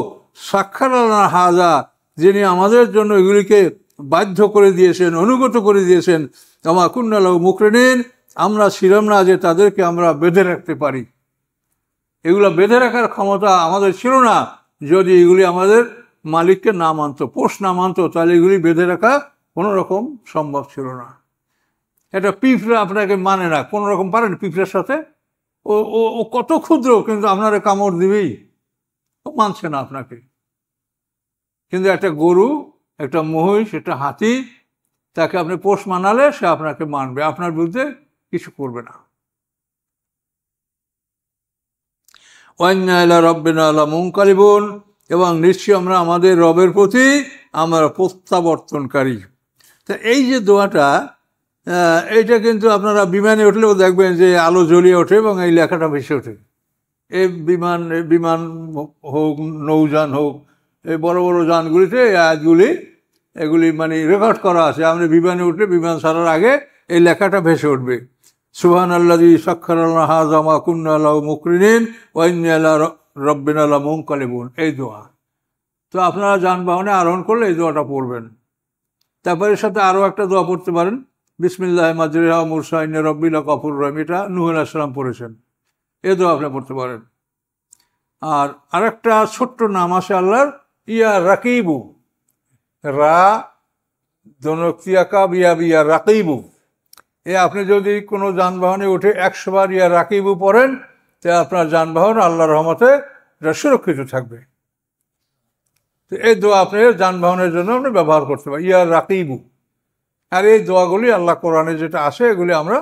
সাখখারা লানা হাযা, যিনি আমাদের জন্য এগুলিকে বাধ্য করে দিয়েছেন, অনুগত করে দিয়েছেন, ওমা কুন্না লাহু মুকরিনিন, আমরা ছিলাম না যে তাদেরকে আমরা বেঁধে রাখতে পারি। এগুলো বেঁধে রাখার ক্ষমতা আমাদের ছিল না। যদি এগুলি আমাদের মালিককে না মানত, পোষ না মানত, তাহলে এগুলি বেঁধে রাখা কোনো রকম সম্ভব ছিল না। এটা পিঁপড়া আপনাকে মানে না, কোনো রকম পারেন পিঁপড়ার সাথে? ও ও ও কত ক্ষুদ্র, কিন্তু আপনারে কামড় দিবেই, ও মানছে না আপনাকে। কিন্তু একটা গরু, একটা মহিষ, একটা হাতি, তাকে আপনি পোষ মানালে সে আপনাকে মানবে, আপনার বিরুদ্ধে কিছু করবে না। ওয়াইন্না ইলা রাব্বিনা লামুনকালিবুন, এবং নিশ্চয়ই আমরা আমাদের রবের প্রতি আমরা প্রত্যাবর্তনকারী। তা এই যে দোয়াটা, এইটা কিন্তু আপনারা বিমানে উঠলেও দেখবেন যে আলো জ্বলিয়ে ওঠে এবং এই লেখাটা ভেসে ওঠে। এই বিমান হোক, নৌযান হোক, এই বড় বড় যানগুলিতে এই আয়াতগুলি, এগুলি মানে রেকর্ড করা আছে। আপনি বিমানে উঠলে বিমান ছাড়ার আগে এই লেখাটা ভেসে উঠবে, সুবহানাল্লাযী সাখখারা লানা হাযা ওয়া মা কুন্না লাহু মুকরিনিন ওয়া ইন্না ইলা রাব্বিনা লামুনকালিবুন, এই দোয়া। তো আপনারা যানবাহনে আরোহণ করলে এই দোয়াটা পড়বেন। তারপরে সাথে আরও একটা দোয়া পড়তে পারেন, বিসমিল্লাহি মাজরিহা ওয়া মুরসাহা ইন্না রাব্বি লাগাফুরুর রহিম, এটা নূহ আলাইহিস সালাম পড়েছেন, এই দোয়া আপনি পড়তে পারেন। আর আরেকটা ছোট্ট নাম আছে আল্লাহর, ইয়া রাকিবু, রা দনকিয়াকা বিয়া বিয়া রাকিবু। এ আপনি যদি কোনো যানবাহনে উঠে 100 বার ইয়া রাকিবু পড়েন, তা আপনার যানবাহন আল্লাহর রহমতে এটা সুরক্ষিত থাকবে। তো এই দোয়া আপনি যানবাহনের জন্য আপনি ব্যবহার করতে পারেন, ইয়া রাকিবু। আর এই দোয়াগুলি আল্লাহ কোরআনে যেটা আসে, এগুলি আমরা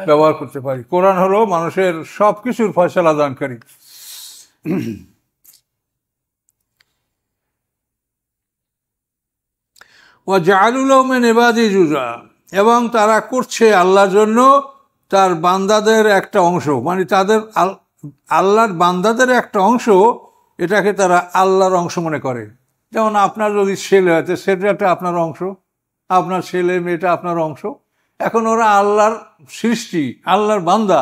ব্যবহার করতে পারি। কোরআন হলো মানুষের সব কিছুর ফয়সালা দানকারী। ওয়া জাআলু লাহু মিন ইবাদিহি জুজআ, এবং তারা করছে আল্লাহর জন্য তার বান্দাদের একটা অংশ, মানে তাদের আল্লাহর বান্দাদের একটা অংশ, এটাকে তারা আল্লাহর অংশ মনে করে। যেমন আপনার যদি ছেলে হয়, সেটা আপনার অংশ, আপনার ছেলে মেয়েটা আপনার অংশ। এখন ওরা আল্লাহর সৃষ্টি, আল্লাহর বান্দা,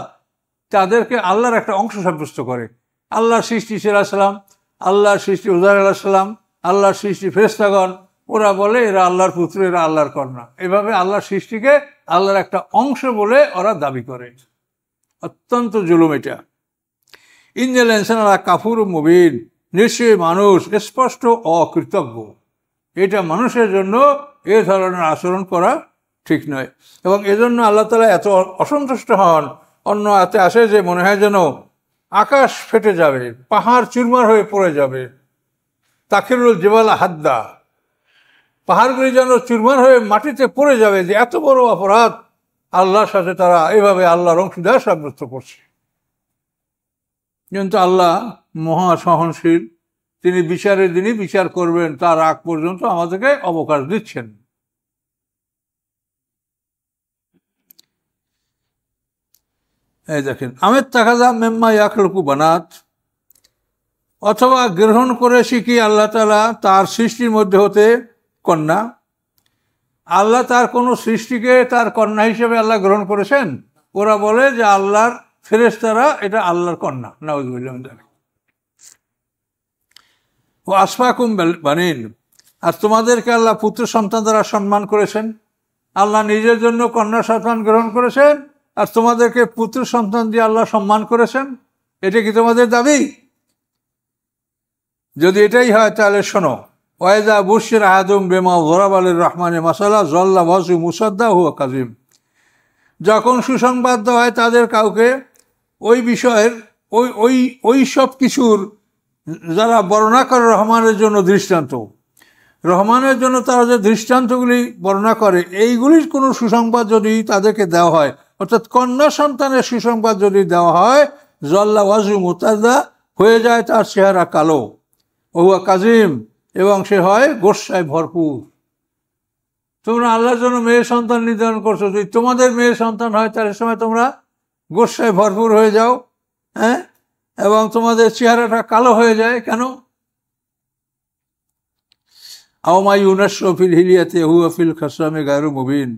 তাদেরকে আল্লাহর একটা অংশ সাব্যস্ত করে। আল্লাহর সৃষ্টি ঈসা আলাইহিস সালাম, আল্লাহর সৃষ্টি উযাইর আলাইহিস সালাম, আল্লাহর সৃষ্টি ফেরেশতাগণ, ওরা বলে এরা আল্লাহর পুত্র, এরা আল্লাহর কন্যা। এভাবে আল্লাহর সৃষ্টিকে আল্লাহর একটা অংশ বলে ওরা দাবি করে। অত্যন্ত জুলুম এটা। ইন্নাল ইনসানা কাফুরুম মুবিন, নিশ্চয়ই মানুষ স্পষ্ট অকৃতজ্ঞ। এটা মানুষের জন্য এ ধরনের আচরণ করা ঠিক নয়, এবং এজন্য আল্লাহ তাআলা এত অসন্তুষ্ট হন। অন্য হাতে আসে যে মনে হয় যেন আকাশ ফেটে যাবে, পাহাড় চুরমার হয়ে পড়ে যাবে। তাখিরুল জিবালা হাদ্দা, পাহাড়গুলি যেন চুরমার হয়ে মাটিতে পড়ে যাবে, যে এত বড় অপরাধ আল্লাহর সাথে তারা এভাবে আল্লাহর অংশীদার সাব্যস্ত করছে। কিন্তু আল্লাহ মহা সহনশীল, তিনি বিচারের দিনই বিচার করবেন, তার আগ পর্যন্ত আমাদেরকে অবকাশ দিচ্ছেন। এই দেখেন, আমের তাকাজা মেম্মা ইয়াখলুকু বানাত, অথবা গ্রহণ করেছি কি আল্লাহ তাআলা তার সৃষ্টির মধ্যে হতে কন্যা। আল্লাহ তার কোনো সৃষ্টিকে তার কন্যা হিসেবে আল্লাহ গ্রহণ করেছেন? ওরা বলে যে আল্লাহর ফেরেশতারা এটা আল্লাহর কন্যা। নাউযুবিল্লাহ। ও আসফাকুম বানিন, আর তোমাদেরকে আল্লাহ পুত্র সন্তান দ্বারা সম্মান করেছেন। আল্লাহ নিজের জন্য কন্যা সন্তান গ্রহণ করেছেন, আর তোমাদেরকে পুত্র সন্তান দিয়ে আল্লাহ সম্মান করেছেন। এটা কি তোমাদের দাবি? যদি এটাই হয় তাহলে শোনো, ওয়াইদা বুশির আহাদুম বিমা যরাবা লির-রহমানি মাসালা যাল্লা ওয়াজহু মুসাদ্দা হুয়া কাযিম। যখন সুসংবাদ দেওয়া হয় তাদের কাউকে ওই বিষয়ের ওই সব কিছুর যারা বর্ণনা করে রহমানের জন্য দৃষ্টান্ত, রহমানের জন্য তারা যে দৃষ্টান্তগুলি বর্ণনা করে, এইগুলির কোনো সুসংবাদ যদি তাদেরকে দেওয়া হয়, অর্থাৎ কন্যা সন্তানের সুসংবাদ যদি দেওয়া হয়, যাল্লা ওয়াজহু মুসাদ্দা, হয়ে যায় তার চেহারা কালো, ওহুয়া কাযিম, এবং সে হয় গোস্বায় ভরপুর। তোমরা আল্লাহর জন্য মেয়ে সন্তান নির্ধারণ করছো, যদি তোমাদের মেয়ে সন্তান হয় তাহলে সময় তোমরা গোস্বায় ভরপুর হয়ে যাও, হ্যাঁ, এবং তোমাদের চেহারাটা কালো হয়ে যায় কেন? আওমা ইউনাশরু ফিল হিলিয়াতি হুয়া ফিল খাসরামি গায়রু মুবিন।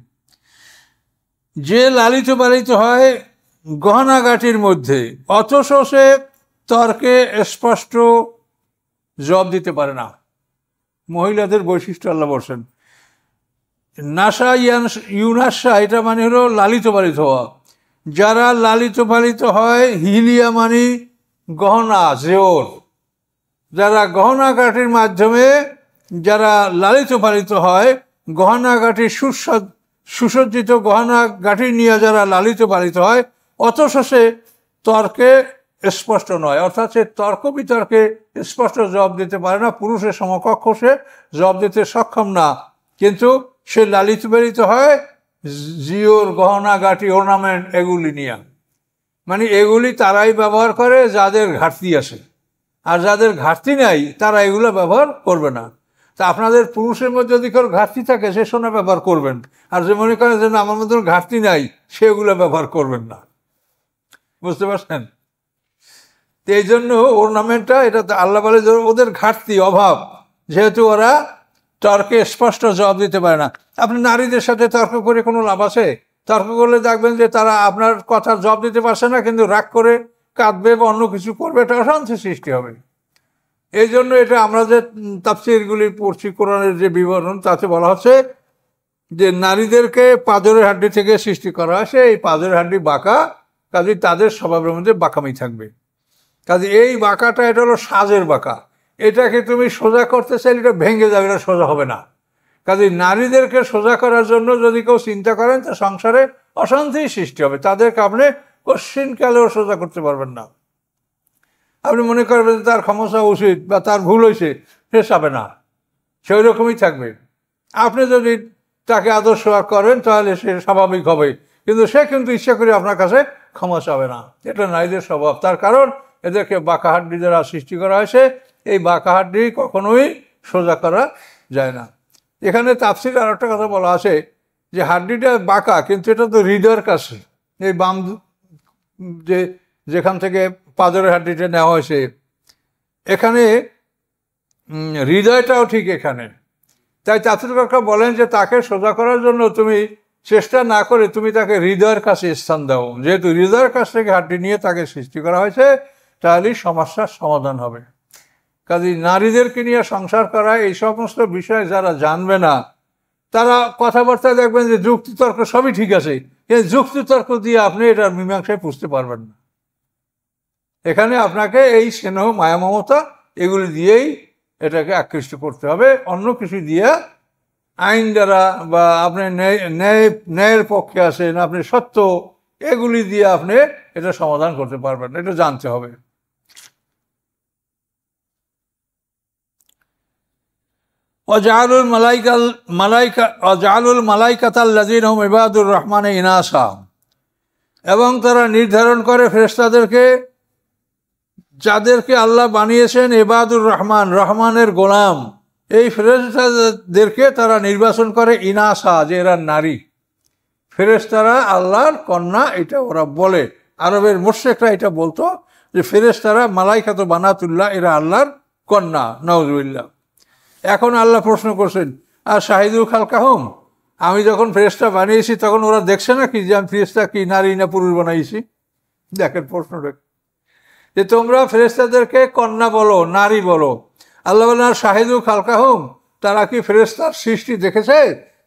যে লালিত পালিত হয় গহনাগাটির মধ্যে, অথচ সে তর্কে স্পষ্ট জবাব দিতে পারে না। মহিলাদের বৈশিষ্ট্য আল্লাহ বলছেন। নাসা ইউনাসা, এটা মানে হলো লালিত পালিত হওয়া। যারা লালিত পালিত হয়, হিলিয়া মানে গহনা, জেওর, যারা গহনাগাটির মাধ্যমে যারা লালিত পালিত হয়, গহনাগাটির সুসজ্জিত গহনাগাটি নিয়ে যারা লালিত পালিত হয়, অথচ সে তর্কে স্পষ্ট নয়, অর্থাৎ সে তর্ক বিতর্কে স্পষ্ট জবাব দিতে পারে না, পুরুষের সমকক্ষ সে জবাব দিতে সক্ষম না, কিন্তু সে লালিত পালিত হয় জিওর, গহনাগাটি, অর্নামেন্ট, এগুলি নিয়ে। মানে এগুলি তারাই ব্যবহার করে যাদের ঘাটতি আছে, আর যাদের ঘাটতি নাই তারা এগুলো ব্যবহার করবে না। তা আপনাদের পুরুষের মধ্যে যদি কারো ঘাটতি থাকে সে সোনা ব্যবহার করবেন, আর যে মনে করেন যে আমার মধ্যে ঘাটতি নাই সেগুলো ব্যবহার করবেন না। বুঝতে পারছেন? তো এই জন্য অর্নামেন্টটা, এটা আল্লাহ বলে যে ওদের ঘাটতি, অভাব, যেহেতু ওরা তর্কে স্পষ্ট জবাব দিতে পারে না। আপনি নারীদের সাথে তর্ক করে কোনো লাভ আছে? তর্ক করলে দেখবেন যে তারা আপনার কথার জবাব দিতে পারছে না, কিন্তু রাগ করে কাঁদবে বা অন্য কিছু করবে, এটা অশান্তি সৃষ্টি হবে। এই জন্য এটা আমরা যে তাফসীরগুলি পড়ছি, কোরআনের যে বিবরণ, তাতে বলা হচ্ছে যে নারীদেরকে পাঁজরের হাড্ডি থেকে সৃষ্টি করা হয়েছে। এই পাঁজরের হাড্ডি বাঁকা, কাজে তাদের স্বভাবের মধ্যে বাঁকামি থাকবে। কাজে এই বাঁকাটা, এটা হলো সাজের বাঁকা। এটাকে তুমি সোজা করতে চাইলে এটা ভেঙে যাবে, এটা সোজা হবে না। কাজে নারীদেরকে সোজা করার জন্য যদি কেউ চিন্তা করেন, তা সংসারে অশান্তির সৃষ্টি হবে। তাদেরকে আপনি কোশ্চিনকালেও সোজা করতে পারবেন না। আপনি মনে করবেন তার ক্ষমতা উচিত বা তার ভুল হয়েছে, সে যাবে না, সেই রকমই থাকবে। আপনি যদি তাকে আদর্শ করেন তাহলে সে স্বাভাবিক হবে, কিন্তু সে কিন্তু ইচ্ছা করে আপনার কাছে ক্ষমা চাবে না। এটা নারীদের স্বভাব। তার কারণ এদেরকে বাঁকা হাড্ডি দ্বারা সৃষ্টি করা হয়েছে। এই বাঁকা হাড্ডি কখনোই সোজা করা যায় না। এখানে তাফসীরে আর একটা কথা বলা আছে যে হাড্ডিটা বাঁকা, কিন্তু এটা তো হৃদয়ের কাছে, এই বাম যেখান থেকে পাঁজরের হাড্ডিটা নেওয়া হয়েছে, এখানে হৃদয়টাও ঠিক এখানে। তাই তাফসীর কাররা বলেন যে তাকে সোজা করার জন্য তুমি চেষ্টা না করে তুমি তাকে হৃদয়ের কাছে স্থান দাও। যেহেতু হৃদয়ের কাছ থেকে হাড্ডি নিয়ে তাকে সৃষ্টি করা হয়েছে, তাহলেই সমস্যার সমাধান হবে। কাজে নারীদেরকে নিয়ে সংসার করা, এই সমস্ত বিষয় যারা জানবে না, তারা কথাবার্তা দেখবেন যে যুক্তিতর্ক সবই ঠিক আছে, কিন্তু যুক্তিতর্ক দিয়ে আপনি এটার মীমাংসায় পুষতে পারবেন না। এখানে আপনাকে এই স্নেহ, মায়া, মমতা এগুলি দিয়েই এটাকে আকৃষ্ট করতে হবে। অন্য কিছু দিয়ে, আইন দ্বারা বা আপনি ন্যায়ের পক্ষে আছেন, আপনি সত্য, এগুলি দিয়ে আপনি এটা সমাধান করতে পারবেন, এটা জানতে হবে। ওয়াজআলুল মালাইকাতাল্লাযীনা হুম ইবাদুর রহমানে ইনাসা, এবং তারা নির্ধারণ করে ফেরেশতাদেরকে, যাদেরকে আল্লাহ বানিয়েছেন ইবাদুর রহমান, রহমানের গোলাম, এই ফেরেশতাদেরকে তারা নির্বাচন করে ইনাসা, যে এরা নারী। ফেরেশতারা আল্লাহর কন্যা, এটা ওরা বলে। আরবের মুশরিকরা এটা বলতো যে ফেরেশতারা মালাইকাতু বানাতুল্লাহ, এরা আল্লাহর কন্যা, নাউযুবিল্লাহ। এখন আল্লাহ প্রশ্ন করছেন, আর শাহিদুল খালকাহুম, আমি যখন ফেরেশতা বানিয়েছি তখন ওরা দেখছে না কি যে আমি ফেরেশতা কি নারী না পুরুষ বানাইছি? দেখেন প্রশ্নটা, যে তোমরা ফেরেশতাদেরকে কন্যা বলো, নারী বলো, আল্লাহ বলেন আর শাহিদুল খালকাহুম, তারা কি ফেরেশতার সৃষ্টি দেখেছে?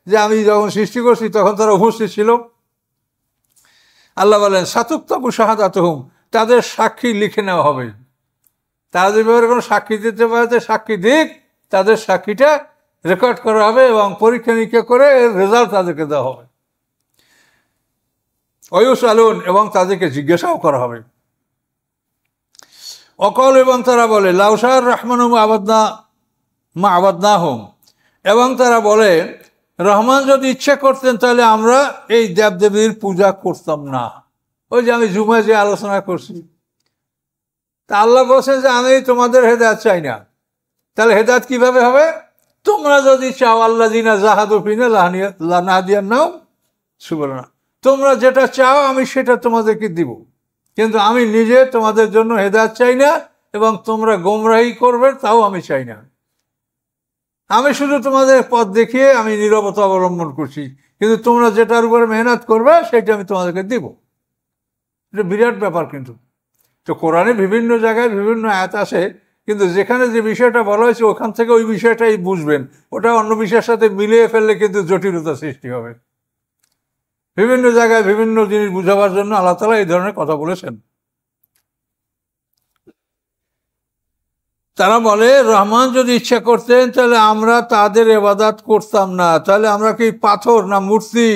যে আমি যখন সৃষ্টি করছি তখন তারা উপস্থিত ছিল? আল্লাহ বলেন সাতুক্তাবু শাহাদাতুহুম, তাদের সাক্ষী লিখে নেওয়া হবে। তাদের ব্যাপারে কোনো সাক্ষী দিতে পারে, সাক্ষী দিক, তাদের সাক্ষীটা রেকর্ড করা হবে এবং পরীক্ষা নিরীক্ষা করে এর রেজাল্ট তাদেরকে দেওয়া হবে। ওয়ুসালুন, এবং তাদেরকে জিজ্ঞাসাও করা হবে। অকল, এবং তারা বলে লাউসার রহমান আবাদনা হোম, এবং তারা বলে রহমান যদি ইচ্ছা করতেন তাহলে আমরা এই দেবদেবীর পূজা করতাম না। ওই যে আমি জুমায় যে আলোচনা করছি, তা আল্লাহ বলছেন যে আমি তোমাদের হেদায়েত চাই না। তাহলে হেদায়েত কিভাবে হবে? তোমরা যদি চাও আল্লাহ দিনা জাহাদু ফিনা লানাদিয়ান নাও সুবহানা, তোমরা যেটা চাও আমি সেটা তোমাদেরকে দিব, কিন্তু আমি নিজে তোমাদের জন্য হেদায়েত চাই না এবং তোমরা গোমরাহি করবে তাও আমি চাই না। আমি শুধু তোমাদের পথ দেখিয়ে আমি নীরবতা অবলম্বন করছি, কিন্তু তোমরা যেটার উপরে মেহনত করবে সেটা আমি তোমাদেরকে দিব। এটা বিরাট ব্যাপার। কিন্তু তো কোরআনে বিভিন্ন জায়গায় বিভিন্ন আয়াত আসে, কিন্তু যেখানে যে বিষয়টা বলা হয়েছে ওখান থেকে ওই বিষয়টাই বুঝবেন, ওটা অন্য বিষয়ের সাথে মিলিয়ে ফেললে কিন্তু জটিলতা সৃষ্টি হবে। বিভিন্ন জায়গায় বিভিন্ন জিনিস বুঝাবার জন্য আল্লাহ তাআলা এই ধরনের কথা বলেছেন। তারা বলে রহমান যদি ইচ্ছা করতেন তাহলে আমরা তাদের ইবাদত করতাম না। তাহলে আমরা কি পাথর না মূর্তি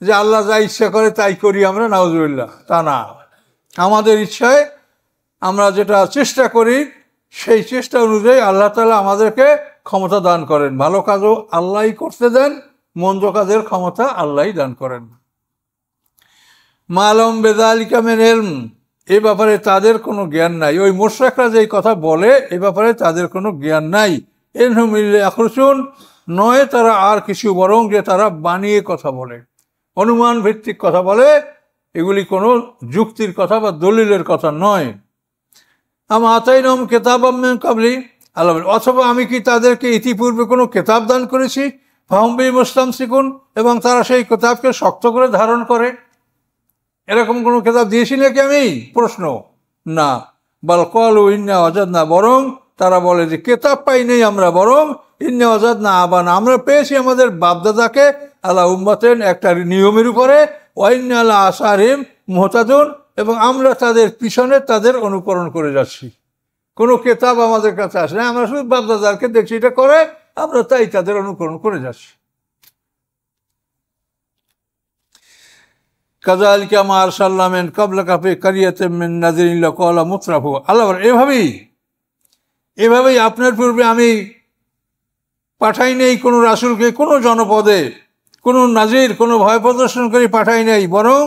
যে আল্লাহ যা ইচ্ছা করে তাই করি আমরা? নাউজুবিল্লাহ, তা না। আমাদের ইচ্ছায় আমরা যেটা চেষ্টা করি সেই চেষ্টা অনুযায়ী আল্লাহ তাআলা আমাদেরকে ক্ষমতা দান করেন। ভালো কাজও আল্লাহই করতে দেন, মন্দ কাজের ক্ষমতা আল্লাহই দান করেন। মালম বেদালিকা মিন ইলম, এ ব্যাপারে তাদের কোনো জ্ঞান নাই। ওই মুশরিকরা যেই কথা বলে এ ব্যাপারে তাদের কোনো জ্ঞান নাই। ইনহুম ইল্লা ইয়াখরুসুন, নয় তারা আর কিছু, বরং যে তারা বানিয়ে কথা বলে, অনুমান ভিত্তিক কথা বলে। এগুলি কোনো যুক্তির কথা বা দলিলের কথা নয়। আম আতাইনাহুম কিতাবাম মিন ক্বাবলি, আল্লাহ বলেন অথবা আমি কি তাদেরকে ইতিপূর্বে কোনো কিতাব দান করেছি, ফাহুম বিহি মুস্তামসিকুন, এবং তারা সেই কিতাবকে শক্ত করে ধারণ করে। এরকম কোনো কিতাব দিয়েছি নাকি আমি? প্রশ্ন না। বাল ক্বালু ইন্না ওয়াজাদনা, বরং তারা বলে যে কিতাব পাই নেই আমরা, বরং ইন্না ওয়াজাদনা আবানা, আমরা পেয়েছি আমাদের বাপদাদাকে আলা উম্মাতেন, একটা নিয়মের উপরে, ওয়া ইন্না আলা আসারিহিম মুহতাদুন, এবং আমরা তাদের পিছনে তাদের অনুকরণ করে যাচ্ছি। কোনো কিতাব আমাদের কাছে আসে না, আমরা শুধু বাপদাদাকে দেখছি এটা করে, আমরা তাই তাদের অনুকরণ করে যাচ্ছি। কাযালিকা মা আরসালনা মিন ক্বাবলিকা ফি ক্বরিয়াতিন মিন নাযিরিন ইল্লা ক্বালা মুতরাফুহা, আল্লাহ বলেন এভাবেই আপনার পূর্বে আমি পাঠাই নেই কোনো রাসূলকে কোনো জনপদে, কোনো নাজির, কোনো ভয় প্রদর্শনকারী পাঠাই নাই, বরং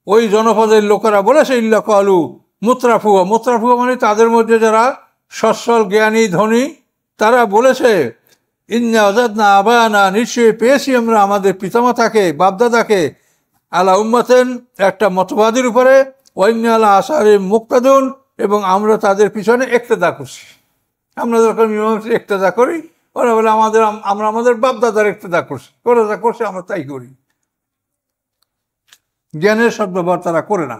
ওই জনপদের লোকেরা বলেছে ইল্লা ক্বালু মুতরাফুহা, মুতরাফুহা মানে তাদের মধ্যে যারা সচ্ছল জ্ঞানী ধনী, তারা বলেছে ইন্না ওয়াজাদনা আবানা, নিশ্চয়ই পেয়েছি আমরা আমাদের পিতামাতাকে বাপদাদাকে আলা উম্মাতেন, একটা মতবাদের উপরে, ওয়া ইন্না আলা আসারিহিম মুক্তাদুন, এবং আমরা তাদের পিছনে ইক্তেদা করছি। আমরা যখন ইমামকে ইক্তেদা করি, ওরা বলে আমরা আমাদের বাপদাদার ইক্তেদা করছি, ওরা যা করছে আমরা তাই করি। জ্ঞানের সদ্ব্যবহার তারা করে না।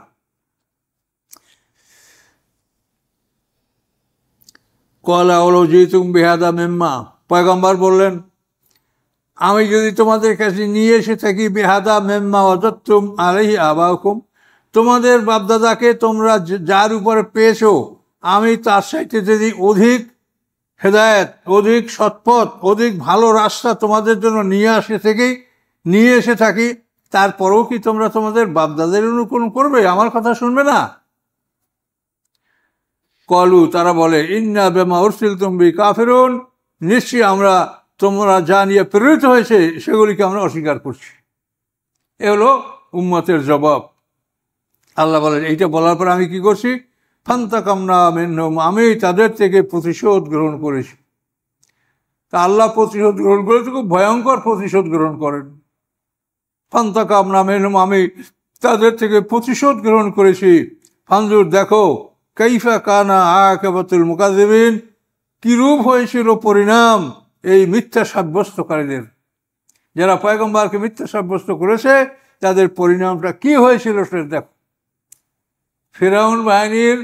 ক্বালা ওয়ালাউ জিতুম বিহাদা মিম্মা, পয়গম্বর বললেন আমি যদি তোমাদের কাছে নিয়ে এসে থাকি বিহাদা মিম্মা ওয়াজাদতুম আলাইহি আবাকুম, তোমাদের বাপদাদাকে তোমরা যার উপরে পেয়েছো, আমি তার সাথে যদি অধিক হেদায়েত, অধিক সৎপথ, অধিক ভালো রাস্তা তোমাদের জন্য নিয়ে এসে থাকি, তারপরেও কি তোমরা তোমাদের বাপদাদের অনুকরণ করবে? আমার কথা শুনবে না? ক্বালু, তারা বলে ইন্না বিমা উরসিলতুম বিহি কাফিরুন, নিশ্চয়ই আমরা তোমরা যা নিয়ে প্রেরিত হয়েছে সেগুলিকে আমরা অস্বীকার করছি। এ হলো উম্মতের জবাব। আল্লাহ বলেন এইটা বলার পর আমি কি করছি? ফান্তাকামনা মিনহুম, আমি তাদের থেকে প্রতিশোধ গ্রহণ করেছি। তা আল্লাহ প্রতিশোধ গ্রহণ করেছে, খুব ভয়ঙ্কর প্রতিশোধ গ্রহণ করেন। ফান্তাকামনা মিনহুম, আমি তাদের থেকে প্রতিশোধ গ্রহণ করেছি। ফানজুর, দেখো, কাইফা কানা আকিবাতুল মুকাজ্জিবিন, কিরূপ হয়েছিল পরিণাম এই মিথ্যা সাব্যস্তকারীদের। যারা পয়গম্বরকে মিথ্যা সাব্যস্ত করেছে তাদের পরিণামটা কি হয়েছিল সেটা দেখো। ফিরআউন বাহিনীর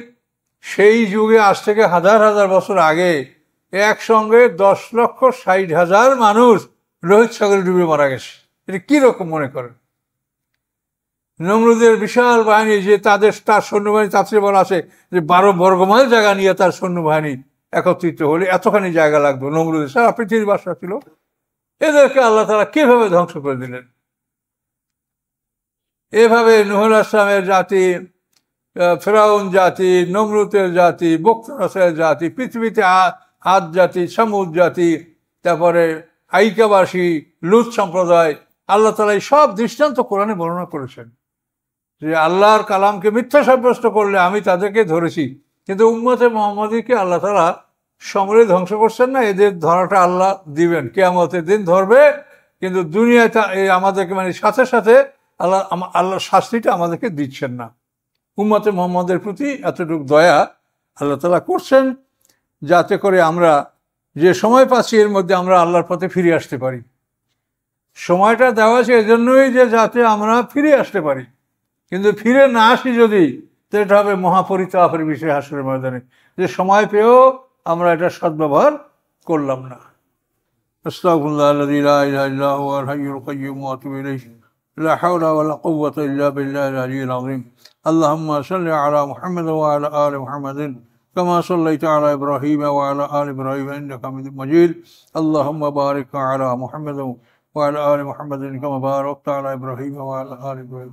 সেই যুগে, আজ থেকে হাজার হাজার বছর আগে, একসঙ্গে 10,60,000 মানুষ লোহিত সাগরে ডুবে মারা গেছে। এটা কীরকম মনে করেন? নমরুদের বিশাল বাহিনী, যে তার সৈন্যবাহিনী তার চেয়ে বলা আছে যে 12 বর্গমাইল জায়গা নিয়ে তার সৈন্যবাহিনী একত্রিত হলে এতখানি জায়গা লাগবে। নমরুদের সারা পৃথিবীর বাসা ছিল। এদেরকে আল্লাহ তাআলা কিভাবে ধ্বংস করে দিলেন। এভাবে নূহ আলাইহিস সালামের জাতি, ফেরাউন জাতি, নমরুদের জাতি, বকতানসরের জাতি, পৃথিবীতে আদ জাতি, সামুদ জাতি, তারপরে আইকাবাসী, লুত সম্প্রদায়, আল্লাহ তাআলা এই সব দৃষ্টান্ত কোরআনে বর্ণনা করেছেন যে আল্লাহর কালামকে মিথ্যা সাব্যস্ত করলে আমি তাদেরকে ধরেছি। কিন্তু উম্মতে মুহাম্মাদীকে আল্লাহ তাআলা সমূলে ধ্বংস করছেন না, এদের ধরাটা আল্লাহ দিবেন, কিয়ামতের দিন ধরবে। কিন্তু দুনিয়ায় আমাদেরকে মানে সাথে সাথে আল্লাহর শাস্তিটা আমাদেরকে দিচ্ছেন না। উম্মতে মুহাম্মাদের প্রতি এতটুকু দয়া আল্লাহ তাআলা করছেন যাতে করে আমরা যে সময় পাচ্ছি এর মধ্যে আমরা আল্লাহর পথে ফিরে আসতে পারি। সময়টা দেওয়া আছে এজন্যই যে যাতে আমরা ফিরে আসতে পারি, কিন্তু ফিরে না আসি যদি, তো এটা হবে মহাপরিতাপের বিষয় হাসরের ময়দানে, যে সময় পেয়েও আমরা এটা সদ্ব্যবহার করলাম না। আস্তাগফিরুল্লাহ আল্লাযী লা ইলাহা ইল্লা হুয়াল হাইয়ুল কাইয়্যুম ওয়া আতুবু ইলাইহি লা হাওলা ওয়া লা কুওয়াতা ইল্লা বিল্লাহিল আলিয়্যিল আযীম। আল্লাহুম্মা সাল্লি আলা মুহাম্মাদ ওয়া আলা আলি মুহাম্মাদিন কামা সাল্লাইতা আলা ইব্রাহিম ওয়া আলা আলি ইব্রাহিম ইন্নাকা হামিদুম মাজিদ। আল্লাহুম্মা বারিক আলা মুহাম্মাদ ওয়া আলা আলি মুহাম্মাদিন কামা বারাকতা আলা ইব্রাহিম ওয়া আলা আলি ইব্রাহিম